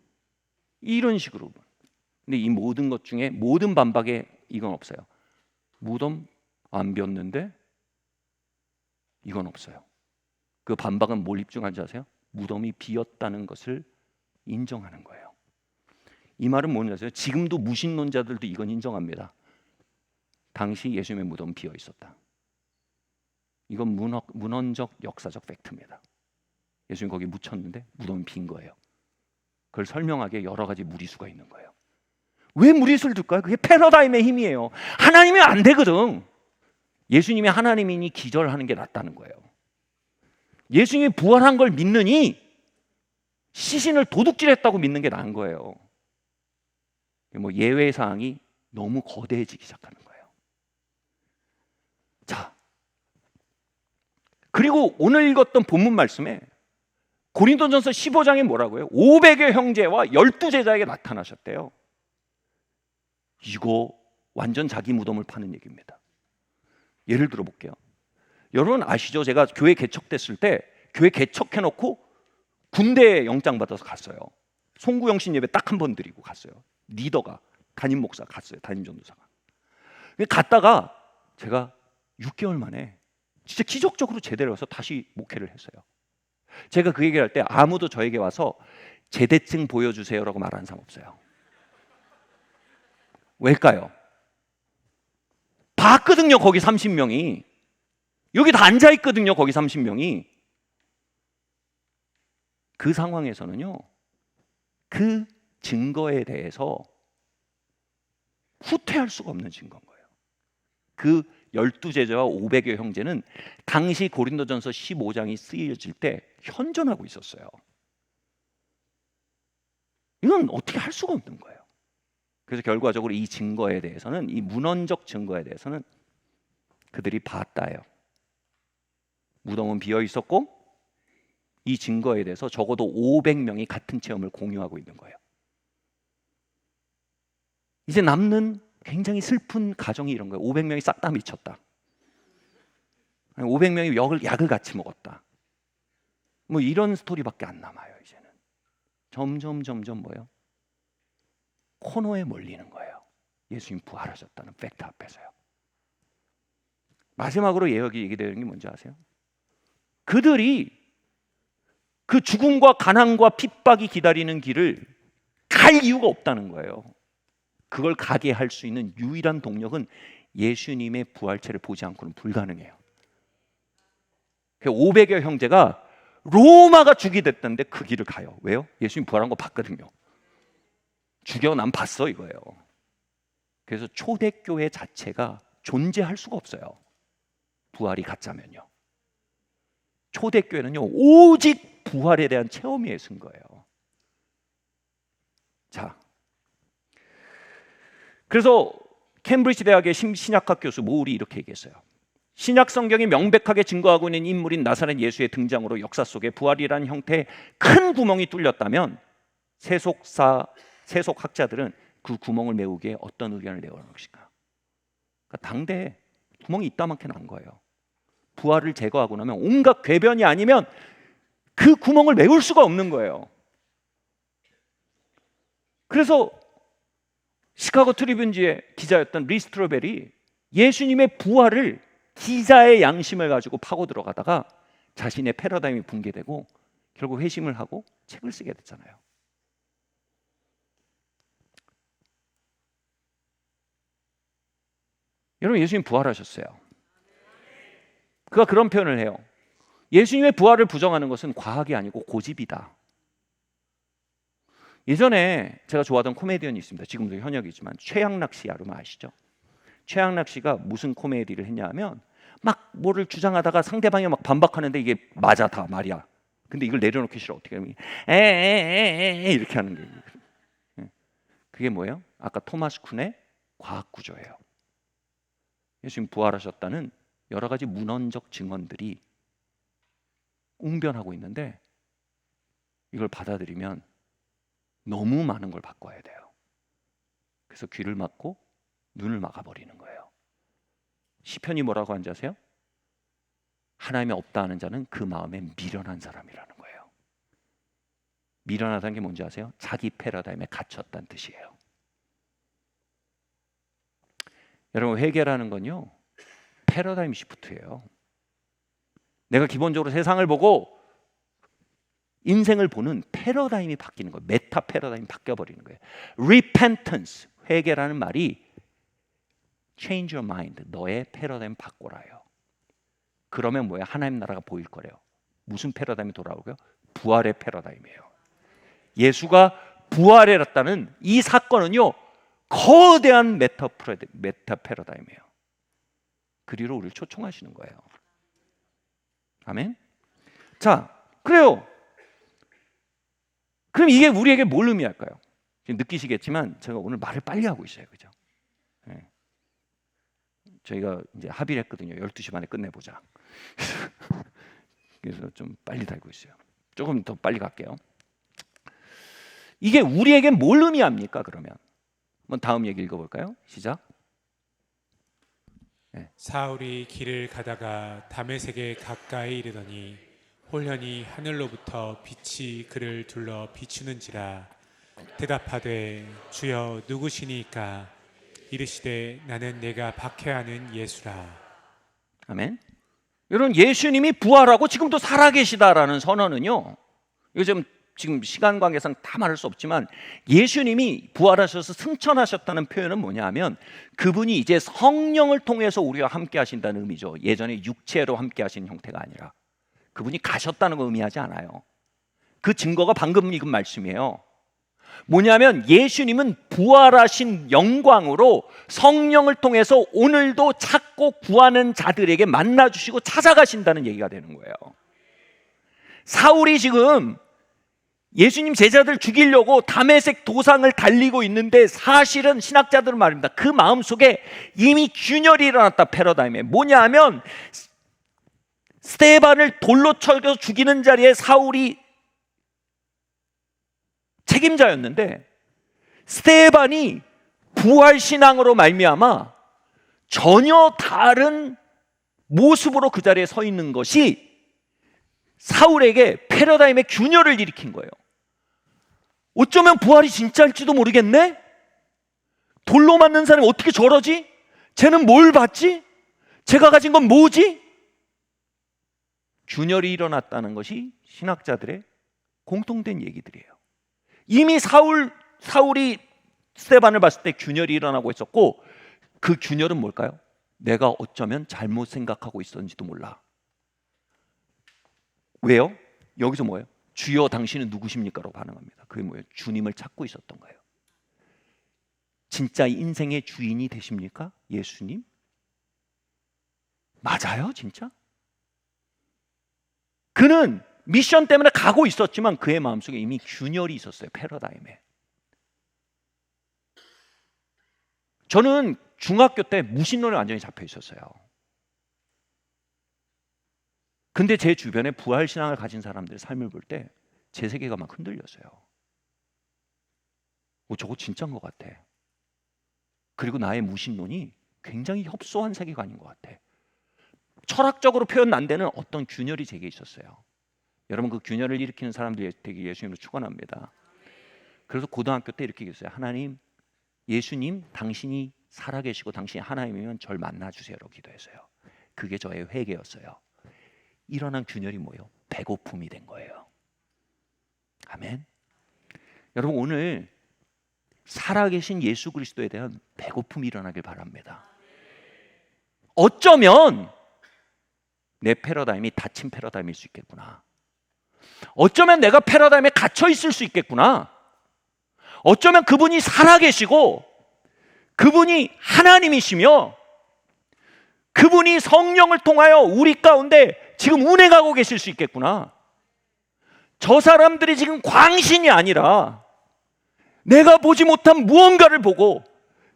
이런 식으로. 근데 이 모든 것 중에 모든 반박에 이건 없어요. 무덤 안 비었는데 이건 없어요. 그 반박은 뭘 입증한지 아세요? 무덤이 비었다는 것을 인정하는 거예요. 이 말은 뭔지 아세요? 지금도 무신론자들도 이건 인정합니다. 당시 예수님의 무덤은 비어 있었다. 이건 문헌적 역사적 팩트입니다. 예수님 거기 묻혔는데 무덤이 빈 거예요. 그걸 설명하기에 여러 가지 무리수가 있는 거예요. 왜 무리수를 둘까요? 그게 패러다임의 힘이에요. 하나님이면 안 되거든. 예수님이 하나님이니 기절하는 게 낫다는 거예요. 예수님이 부활한 걸 믿느니 시신을 도둑질했다고 믿는 게 나은 거예요. 뭐 예외 사항이 너무 거대해지기 시작하는 거예요. 자, 그리고 오늘 읽었던 본문 말씀에 고린도전서 15장에 뭐라고요? 500여 형제와 12제자에게 나타나셨대요. 이거 완전 자기 무덤을 파는 얘기입니다. 예를 들어 볼게요. 여러분 아시죠? 제가 교회 개척됐을 때 교회 개척해놓고 군대 영장 받아서 갔어요. 송구영신 예배 딱 한 번 드리고 갔어요. 리더가 담임 목사 갔어요. 담임 전도사가. 갔다가 제가 6개월 만에 진짜 기적적으로 제대로 와서 다시 목회를 했어요. 제가 그 얘기를 할 때 아무도 저에게 와서 제대증 보여주세요라고 말하는 사람 없어요. 왜일까요? 봤거든요. 거기 30명이. 여기 다 앉아있거든요. 거기 30명이. 그 상황에서는요. 그 증거에 대해서 후퇴할 수가 없는 증거인 거예요. 그 12제자와 500여 형제는 당시 고린도전서 15장이 쓰여질 때 현존하고 있었어요. 이건 어떻게 할 수가 없는 거예요. 그래서 결과적으로 이 증거에 대해서는, 이 문헌적 증거에 대해서는 그들이 봤다예요. 무덤은 비어 있었고 이 증거에 대해서 적어도 500명이 같은 체험을 공유하고 있는 거예요. 이제 남는 굉장히 슬픈 가정이 이런 거예요. 500명이 싹 다 미쳤다. 500명이 약을 같이 먹었다. 뭐 이런 스토리밖에 안 남아요. 이제는 점점 뭐예요? 코너에 몰리는 거예요. 예수님 부활하셨다는 팩트 앞에서요. 마지막으로 얘기되는 게 뭔지 아세요? 그들이 그 죽음과 가난과 핍박이 기다리는 길을 갈 이유가 없다는 거예요. 그걸 가게 할 수 있는 유일한 동력은 예수님의 부활체를 보지 않고는 불가능해요. 500여 형제가 로마가 죽이 됐던데 그 길을 가요. 왜요? 예수님 부활한 거 봤거든요. 죽여 난 봤어 이거예요. 그래서 초대교회 자체가 존재할 수가 없어요. 부활이 가짜면요. 초대교회는요 오직 부활에 대한 체험이 예수인 거예요. 자, 그래서 캠브리지 대학의 신약학 교수 모울이 이렇게 얘기했어요. 신약 성경이 명백하게 증거하고 있는 인물인 나사렛 예수의 등장으로 역사 속에 부활이라는 형태의 큰 구멍이 뚫렸다면 세속학자들은 그 구멍을 메우기에 어떤 의견을 내놓을 것인가? 그러니까 당대에 구멍이 이따만큼 난 거예요. 부활을 제거하고 나면 온갖 궤변이 아니면 그 구멍을 메울 수가 없는 거예요. 그래서 시카고 트리뷴지의 기자였던 리 스트로벨이 예수님의 부활을 기자의 양심을 가지고 파고 들어가다가 자신의 패러다임이 붕괴되고 결국 회심을 하고 책을 쓰게 됐잖아요. 여러분, 예수님 부활하셨어요. 그가 그런 표현을 해요. 예수님의 부활을 부정하는 것은 과학이 아니고 고집이다. 예전에 제가 좋아하던 코미디언이 있습니다. 지금도 현역이지만 최양락 씨 여러분 아시죠? 최양락 씨가 무슨 코미디를 했냐 하면 막 뭐를 주장하다가 상대방이 막 반박하는데 이게 맞아 다 말이야. 근데 이걸 내려놓기 싫어. 어떻게 하면 에에에에 이렇게 하는 게 그게 뭐예요? 아까 토마스 쿤의 과학 구조예요. 예수님 부활하셨다는 여러 가지 문헌적 증언들이 웅변하고 있는데 이걸 받아들이면 너무 많은 걸 바꿔야 돼요. 그래서 귀를 막고 눈을 막아버리는 거예요. 시편이 뭐라고 하는지 아세요? 하나님이 없다 하는 자는 그 마음에 미련한 사람이라는 거예요. 미련하다는 게 뭔지 아세요? 자기 패러다임에 갇혔다는 뜻이에요. 여러분, 회개라는 건요 패러다임 시프트예요. 내가 기본적으로 세상을 보고 인생을 보는 패러다임이 바뀌는 거예요. 메타 패러다임이 바뀌어버리는 거예요. Repentance, 회개라는 말이 change your mind, 너의 패러다임 바꿔라요. 그러면 뭐야? 하나님 나라가 보일 거래요. 무슨 패러다임이 돌아오고요? 부활의 패러다임이에요. 예수가 부활했다는 이 사건은요 거대한 메타 패러다임이에요. 그리로 우리를 초청하시는 거예요. 아멘. 자, 그래요. 그럼 이게 우리에게 뭘 의미할까요? 지금 느끼시겠지만 제가 오늘 말을 빨리 하고 있어요, 그죠? 네. 저희가 이제 합의를 했거든요. 12시 반에 끝내보자. 그래서 좀 빨리 달고 있어요. 조금 더 빨리 갈게요. 이게 우리에게 뭘 의미합니까? 그러면 한번 다음 얘기 읽어볼까요? 시작. 네. 사울이 길을 가다가 다메섹에 가까이 이르더니 홀련히 하늘로부터 빛이 그를 둘러 비추는지라. 대답하되 주여 누구시니까? 이르시되 나는 내가 박해하는 예수라. 아멘. 여러분, 예수님이 부활하고 지금도 살아계시다라는 선언은요, 요즘 지금 시간 관계상 다 말할 수 없지만 예수님이 부활하셔서 승천하셨다는 표현은 뭐냐 하면 그분이 이제 성령을 통해서 우리와 함께 하신다는 의미죠. 예전에 육체로 함께 하신 형태가 아니라 그분이 가셨다는 거 의미하지 않아요. 그 증거가 방금 읽은 말씀이에요. 뭐냐면 예수님은 부활하신 영광으로 성령을 통해서 오늘도 찾고 구하는 자들에게 만나주시고 찾아가신다는 얘기가 되는 거예요. 사울이 지금 예수님 제자들 죽이려고 다메섹 도상을 달리고 있는데 사실은 신학자들은 말입니다. 그 마음속에 이미 균열이 일어났다. 패러다임에 뭐냐 하면 스데반을 돌로 쳐서 죽이는 자리에 사울이 책임자였는데 스데반이 부활신앙으로 말미암아 전혀 다른 모습으로 그 자리에 서 있는 것이 사울에게 패러다임의 균열을 일으킨 거예요. 어쩌면 부활이 진짜일지도 모르겠네? 돌로 맞는 사람이 어떻게 저러지? 쟤는 뭘 봤지? 제가 가진 건 뭐지? 균열이 일어났다는 것이 신학자들의 공통된 얘기들이에요. 이미 사울이 스데반을 봤을 때 균열이 일어나고 있었고 그 균열은 뭘까요? 내가 어쩌면 잘못 생각하고 있었는지도 몰라. 왜요? 여기서 뭐예요? 주여 당신은 누구십니까? 라고 반응합니다. 그게 뭐예요? 주님을 찾고 있었던 거예요. 진짜 인생의 주인이 되십니까? 예수님? 맞아요, 진짜? 그는 미션 때문에 가고 있었지만 그의 마음속에 이미 균열이 있었어요. 패러다임에. 저는 중학교 때 무신론에 완전히 잡혀 있었어요. 근데 제 주변에 부활신앙을 가진 사람들의 삶을 볼 때 제 세계가 막 흔들렸어요. 저거 진짜인 것 같아. 그리고 나의 무신론이 굉장히 협소한 세계관인 것 같아. 철학적으로 표현 안 되는 어떤 균열이 제게 있었어요. 여러분, 그 균열을 일으키는 사람들이 되게 예수님을 축원합니다. 그래서 고등학교 때 이렇게 얘기했어요. 하나님, 예수님, 당신이 살아계시고 당신이 하나님이면 절 만나주세요라고 기도했어요. 그게 저의 회개였어요. 일어난 균열이 뭐예요? 배고픔이 된 거예요. 아멘. 여러분, 오늘 살아계신 예수 그리스도에 대한 배고픔이 일어나길 바랍니다. 어쩌면 내 패러다임이 닫힌 패러다임일 수 있겠구나. 어쩌면 내가 패러다임에 갇혀 있을 수 있겠구나. 어쩌면 그분이 살아계시고 그분이 하나님이시며 그분이 성령을 통하여 우리 가운데 지금 운행하고 계실 수 있겠구나. 저 사람들이 지금 광신이 아니라 내가 보지 못한 무언가를 보고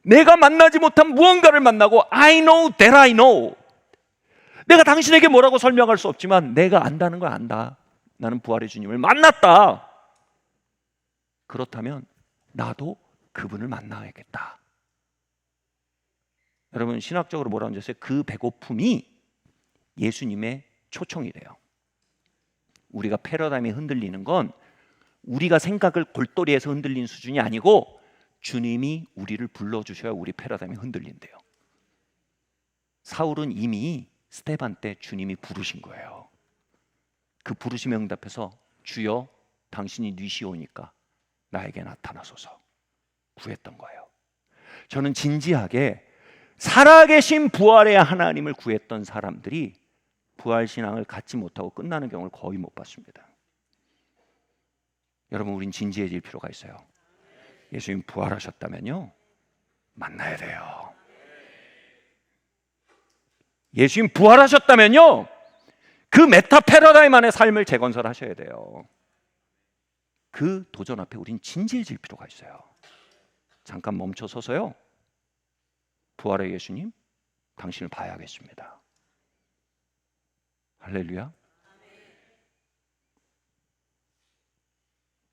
내가 만나지 못한 무언가를 만나고 I know that I know. 내가 당신에게 뭐라고 설명할 수 없지만 내가 안다는 걸 안다. 나는 부활의 주님을 만났다. 그렇다면 나도 그분을 만나야겠다. 여러분, 신학적으로 뭐라고 하셨어요? 그 배고픔이 예수님의 초청이래요. 우리가 패러다임이 흔들리는 건 우리가 생각을 골똘히해서 흔들리는 수준이 아니고 주님이 우리를 불러주셔야 우리 패러다임이 흔들린대요. 사울은 이미 스데반 때 주님이 부르신 거예요. 그 부르심에 응답해서 주여 당신이 뉘시오니까 나에게 나타나소서 구했던 거예요. 저는 진지하게 살아계신 부활의 하나님을 구했던 사람들이 부활신앙을 갖지 못하고 끝나는 경우를 거의 못 봤습니다. 여러분, 우린 진지해질 필요가 있어요. 예수님 부활하셨다면요, 만나야 돼요. 예수님 부활하셨다면요, 그 메타 패러다임 안의 삶을 재건설하셔야 돼요. 그 도전 앞에 우린 진지해질 필요가 있어요. 잠깐 멈춰 서서요, 부활의 예수님, 당신을 봐야겠습니다. 할렐루야.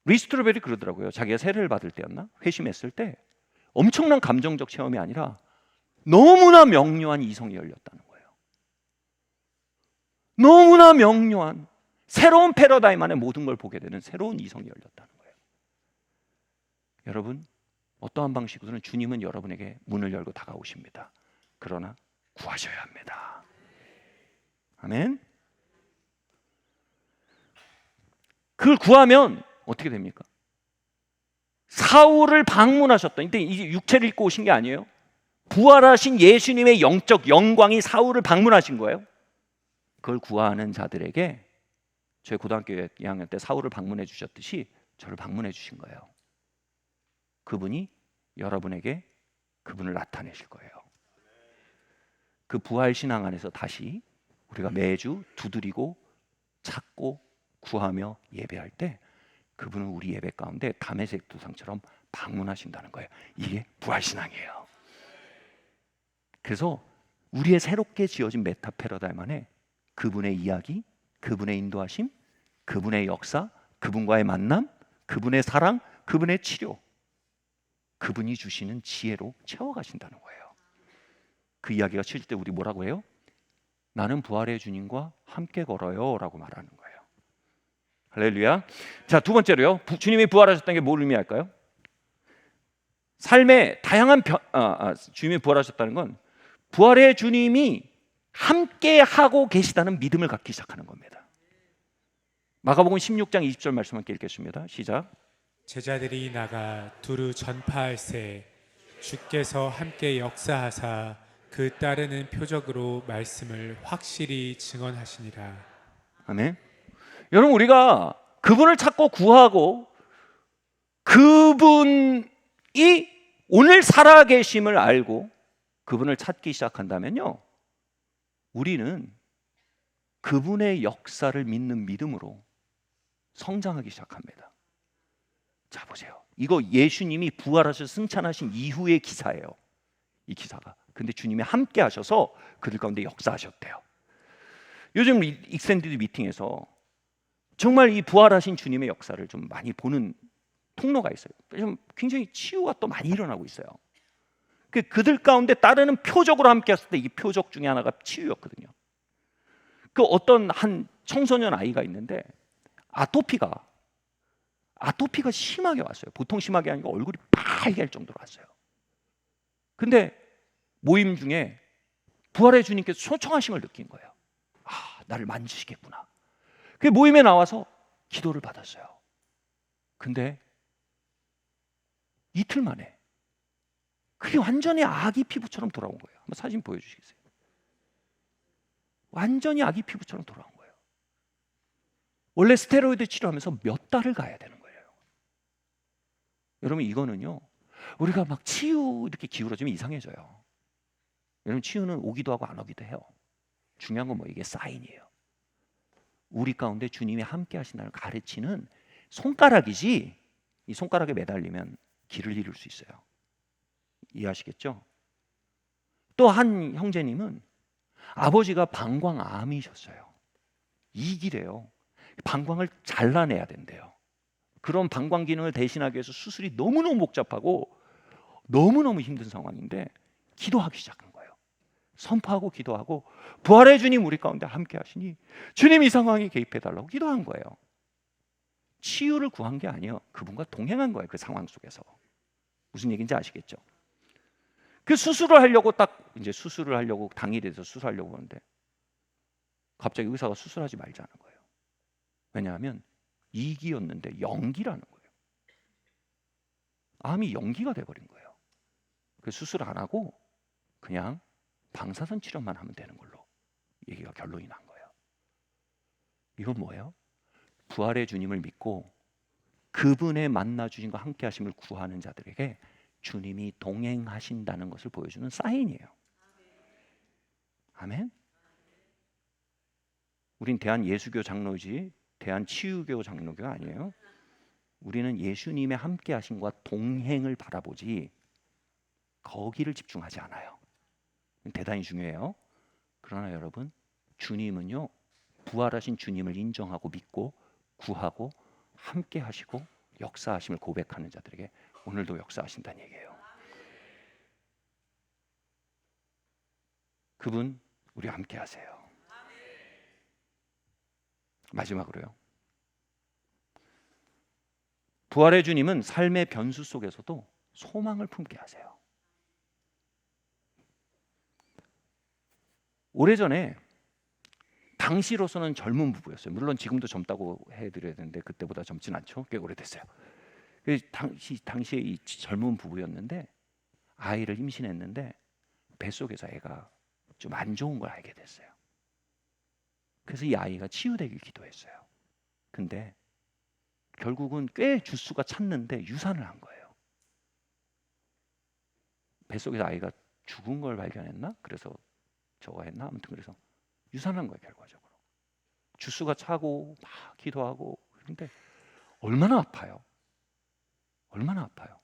리스트로벨이 그러더라고요. 자기가 세례를 받을 때였나? 회심했을 때 엄청난 감정적 체험이 아니라 너무나 명료한 이성이 열렸다는 거예요. 너무나 명료한 새로운 패러다임 안에 모든 걸 보게 되는 새로운 이성이 열렸다는 거예요. 여러분, 어떠한 방식으로는 주님은 여러분에게 문을 열고 다가오십니다. 그러나 구하셔야 합니다. 아멘. 그걸 구하면 어떻게 됩니까? 사울을 방문하셨던, 근데 이게 육체를 입고 오신 게 아니에요. 부활하신 예수님의 영적 영광이 사울을 방문하신 거예요. 그걸 구하는 자들에게 저희 고등학교 2학년 때 사울을 방문해 주셨듯이 저를 방문해 주신 거예요. 그분이 여러분에게 그분을 나타내실 거예요. 그 부활 신앙 안에서 다시 우리가 매주 두드리고 찾고 구하며 예배할 때 그분은 우리 예배 가운데 다메섹 두상처럼 방문하신다는 거예요. 이게 부활 신앙이에요. 그래서 우리의 새롭게 지어진 메타 패러다임 안에 그분의 이야기, 그분의 인도하심, 그분의 역사, 그분과의 만남, 그분의 사랑, 그분의 치료, 그분이 주시는 지혜로 채워가신다는 거예요. 그 이야기가 치질 때 우리 뭐라고 해요? 나는 부활의 주님과 함께 걸어요 라고 말하는 거예요. 할렐루야. 자, 두 번째로요, 주님이 부활하셨다는 게 뭘 의미할까요? 삶의 다양한 주님이 부활하셨다는 건 부활의 주님이 함께 하고 계시다는 믿음을 갖기 시작하는 겁니다. 마가복음 16장 20절 말씀 함께 읽겠습니다. 시작. 제자들이 나가 두루 전파할세 주께서 함께 역사하사 그 따르는 표적으로 말씀을 확실히 증언하시니라. 아멘. 여러분, 우리가 그분을 찾고 구하고 그분이 오늘 살아계심을 알고 그분을 찾기 시작한다면요, 우리는 그분의 역사를 믿는 믿음으로 성장하기 시작합니다. 자, 보세요. 이거 예수님이 부활하셔서 승천하신 이후의 기사예요. 이 기사가. 근데 주님이 함께 하셔서 그들 가운데 역사하셨대요. 요즘 익스텐디드 미팅에서 정말 이 부활하신 주님의 역사를 좀 많이 보는 통로가 있어요. 좀 굉장히 치유가 또 많이 일어나고 있어요. 그들 가운데 따르는 표적으로 함께 했을 때 이 표적 중에 하나가 치유였거든요. 그 어떤 한 청소년 아이가 있는데 아토피가 심하게 왔어요. 보통 심하게 아니고 얼굴이 빨개 할 정도로 왔어요. 근데 모임 중에 부활의 주님께서 초청하심을 느낀 거예요. 아, 나를 만지시겠구나. 그 모임에 나와서 기도를 받았어요. 근데 이틀 만에 그게 완전히 아기 피부처럼 돌아온 거예요. 한번 사진 보여주시겠어요? 완전히 아기 피부처럼 돌아온 거예요. 원래 스테로이드 치료하면서 몇 달을 가야 되는 거예요. 여러분, 이거는요, 우리가 막 치유 이렇게 기울어지면 이상해져요. 여러분, 치유는 오기도 하고 안 오기도 해요. 중요한 건 뭐 이게 사인이에요. 우리 가운데 주님이 함께 하신다는 가르치는 손가락이지, 이 손가락에 매달리면 길을 잃을 수 있어요. 이해하시겠죠? 또 한 형제님은 아버지가 방광암이셨어요. 이기래요. 방광을 잘라내야 된대요. 그런 방광 기능을 대신하기 위해서 수술이 너무너무 복잡하고 너무너무 힘든 상황인데 기도하기 시작한 거예요. 선포하고 기도하고 부활의 주님 우리 가운데 함께 하시니 주님 이 상황에 개입해달라고 기도한 거예요. 치유를 구한 게 아니에요. 그분과 동행한 거예요. 그 상황 속에서. 무슨 얘기인지 아시겠죠? 그 수술을 하려고 당일에 돼서 수술하려고 하는데 갑자기 의사가 수술하지 말자는 거예요. 왜냐하면 이기였는데 연기라는 거예요. 암이 연기가 돼버린 거예요. 그 수술 안 하고 그냥 방사선 치료만 하면 되는 걸로 얘기가 결론이 난 거예요. 이건 뭐예요? 부활의 주님을 믿고 그분의 만나 주신과 함께 하심을 구하는 자들에게 주님이 동행하신다는 것을 보여주는 사인이에요. 아멘. 우린 대한예수교 장로지 대한치유교 장로교가 아니에요. 우리는 예수님의 함께 하심과 동행을 바라보지 거기를 집중하지 않아요. 대단히 중요해요. 그러나 여러분, 주님은요, 부활하신 주님을 인정하고 믿고 구하고 함께 하시고 역사하심을 고백하는 자들에게 오늘도 역사하신다는 얘기예요. 그분 우리와 함께 하세요. 마지막으로요, 부활의 주님은 삶의 변수 속에서도 소망을 품게 하세요. 오래전에 당시로서는 젊은 부부였어요. 물론 지금도 젊다고 해드려야 되는데 그때보다 젊진 않죠. 꽤 오래됐어요. 당시에 이 젊은 부부였는데 아이를 임신했는데 뱃속에서 애가 좀 안 좋은 걸 알게 됐어요. 그래서 이 아이가 치유되길 기도했어요. 근데 결국은 꽤 주수가 찼는데 유산을 한 거예요. 뱃속에서 아이가 죽은 걸 발견했나? 그래서 저거 했나? 아무튼 그래서 유산한 거예요. 결과적으로 주수가 차고 막 기도하고 그런데 얼마나 아파요. 얼마나 아파요.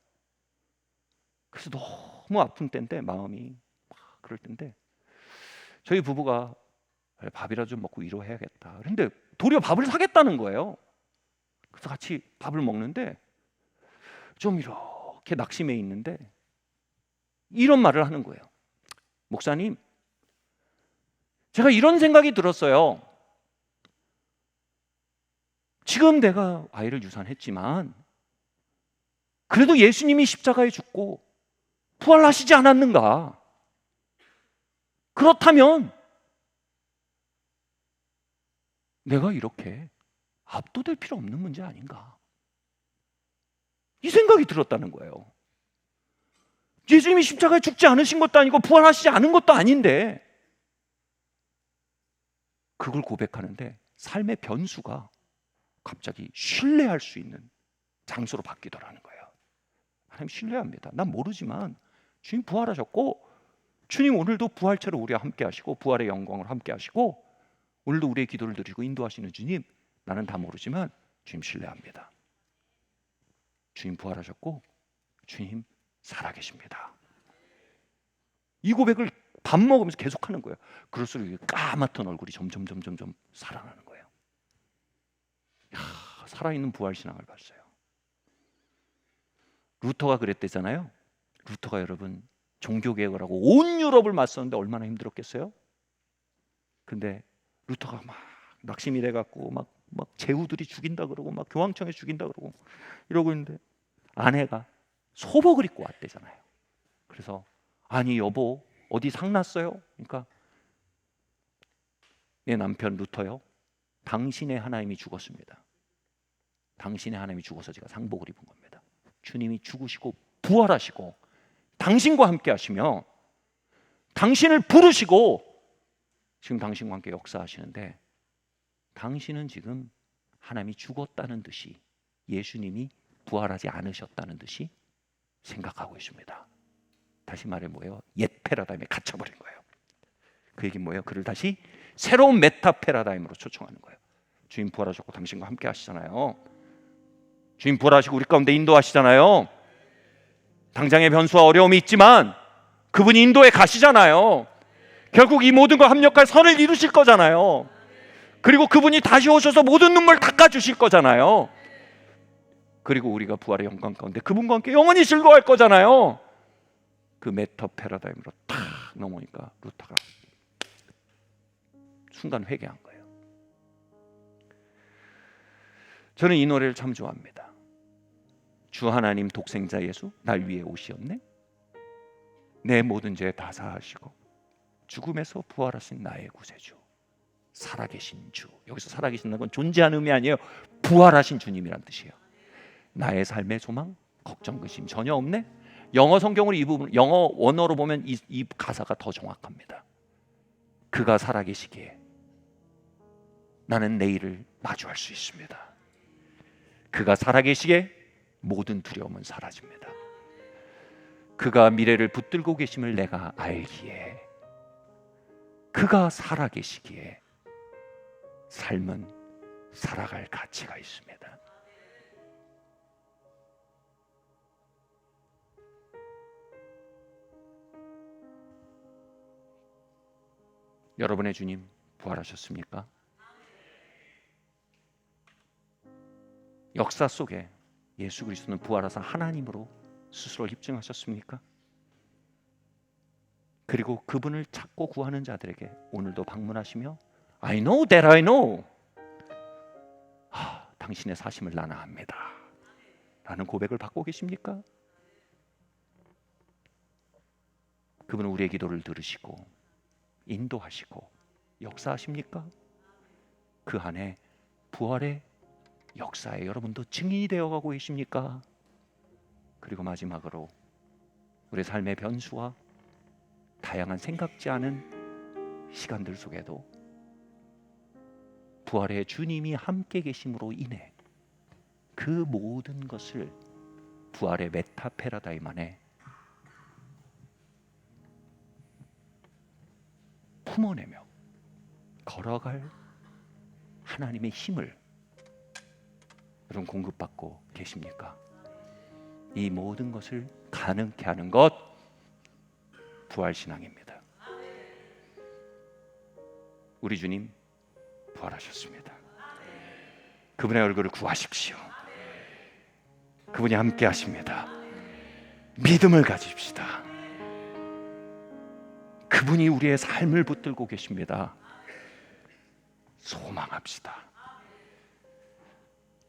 그래서 너무 아픈 때인데 마음이 막 그럴 때인데 저희 부부가 밥이라도 좀 먹고 위로해야겠다. 그런데 도리어 밥을 사겠다는 거예요. 그래서 같이 밥을 먹는데 좀 이렇게 낙심해 있는데 이런 말을 하는 거예요. 목사님, 제가 이런 생각이 들었어요. 지금 내가 아이를 유산했지만 그래도 예수님이 십자가에 죽고 부활하시지 않았는가? 그렇다면 내가 이렇게 압도될 필요 없는 문제 아닌가? 이 생각이 들었다는 거예요. 예수님이 십자가에 죽지 않으신 것도 아니고 부활하시지 않은 것도 아닌데 그걸 고백하는데 삶의 변수가 갑자기 신뢰할 수 있는 장소로 바뀌더라는 거예요. 하나님 신뢰합니다. 난 모르지만 주님 부활하셨고 주님 오늘도 부활체로 우리와 함께 하시고 부활의 영광을 함께 하시고 오늘도 우리의 기도를 드리고 인도하시는 주님, 나는 다 모르지만 주님 신뢰합니다. 주님 부활하셨고 주님 살아계십니다. 이 고백을 밥 먹으면서 계속하는 거예요. 그럴수록 까맣던 얼굴이 점점 살아나는 거예요. 야, 살아있는 부활신앙을 봤어요. 루터가 그랬대잖아요. 루터가 여러분 종교개혁을 하고 온 유럽을 맞섰는데 얼마나 힘들었겠어요? 근데 루터가 막 낙심이 돼갖고 막 제후들이 죽인다 그러고 막 교황청에 죽인다 그러고 이러고 있는데 아내가 소복을 입고 왔대잖아요. 그래서 아니 여보 어디 상났어요? 그러니까 내 남편 루터요, 당신의 하나님이 죽었습니다. 당신의 하나님이 죽어서 제가 상복을 입은 겁니다. 주님이 죽으시고 부활하시고 당신과 함께 하시며 당신을 부르시고 지금 당신과 함께 역사하시는데 당신은 지금 하나님이 죽었다는 듯이 예수님이 부활하지 않으셨다는 듯이 생각하고 있습니다. 다시 말해 뭐예요? 옛 패러다임에 갇혀버린 거예요. 그 얘기는 뭐예요? 그를 다시 새로운 메타 패러다임으로 초청하는 거예요. 주님 부활하셨고 당신과 함께 하시잖아요. 주님 부활하시고 우리 가운데 인도하시잖아요. 당장의 변수와 어려움이 있지만 그분이 인도에 가시잖아요. 결국 이 모든 걸 합력할 선을 이루실 거잖아요. 그리고 그분이 다시 오셔서 모든 눈물 닦아주실 거잖아요. 그리고 우리가 부활의 영광 가운데 그분과 함께 영원히 즐거워할 거잖아요. 그 메타 패러다임으로 탁 넘어오니까 루터가 순간 회개한 거예요. 저는 이 노래를 참 좋아합니다. 주 하나님 독생자 예수 날 위해 오시었네. 내 모든 죄 다 사하시고 죽음에서 부활하신 나의 구세주, 살아계신 주. 여기서 살아계신다는 건 존재하는 의미 아니에요. 부활하신 주님이란 뜻이에요. 나의 삶의 소망, 걱정, 근심 전혀 없네. 영어 성경으로 이 부분, 영어 원어로 보면 이 가사가 더 정확합니다. 그가 살아계시기에 나는 내일을 마주할 수 있습니다. 그가 살아계시기에 모든 두려움은 사라집니다. 그가 미래를 붙들고 계심을 내가 알기에, 그가 살아계시기에 삶은 살아갈 가치가 있습니다. 여러분의 주님 부활하셨습니까? 역사 속에 예수 그리스도는 부활하사 하나님으로 스스로를 입증하셨습니까? 그리고 그분을 찾고 구하는 자들에게 오늘도 방문하시며 I know that I know, 당신의 사심을 나는 압니다 라는 고백을 받고 계십니까? 그분은 우리의 기도를 들으시고 인도하시고 역사하십니까? 그 안에 부활의 역사에 여러분도 증인이 되어가고 계십니까? 그리고 마지막으로 우리의 삶의 변수와 다양한 생각지 않은 시간들 속에도 부활의 주님이 함께 계심으로 인해 그 모든 것을 부활의 메타 패러다임 안에 품어내며 걸어갈 하나님의 힘을 여러분 공급받고 계십니까? 이 모든 것을 가능케 하는 것 부활신앙입니다. 우리 주님 부활하셨습니다. 그분의 얼굴을 구하십시오. 그분이 함께 하십니다. 믿음을 가집시다. 그분이 우리의 삶을 붙들고 계십니다. 소망합시다.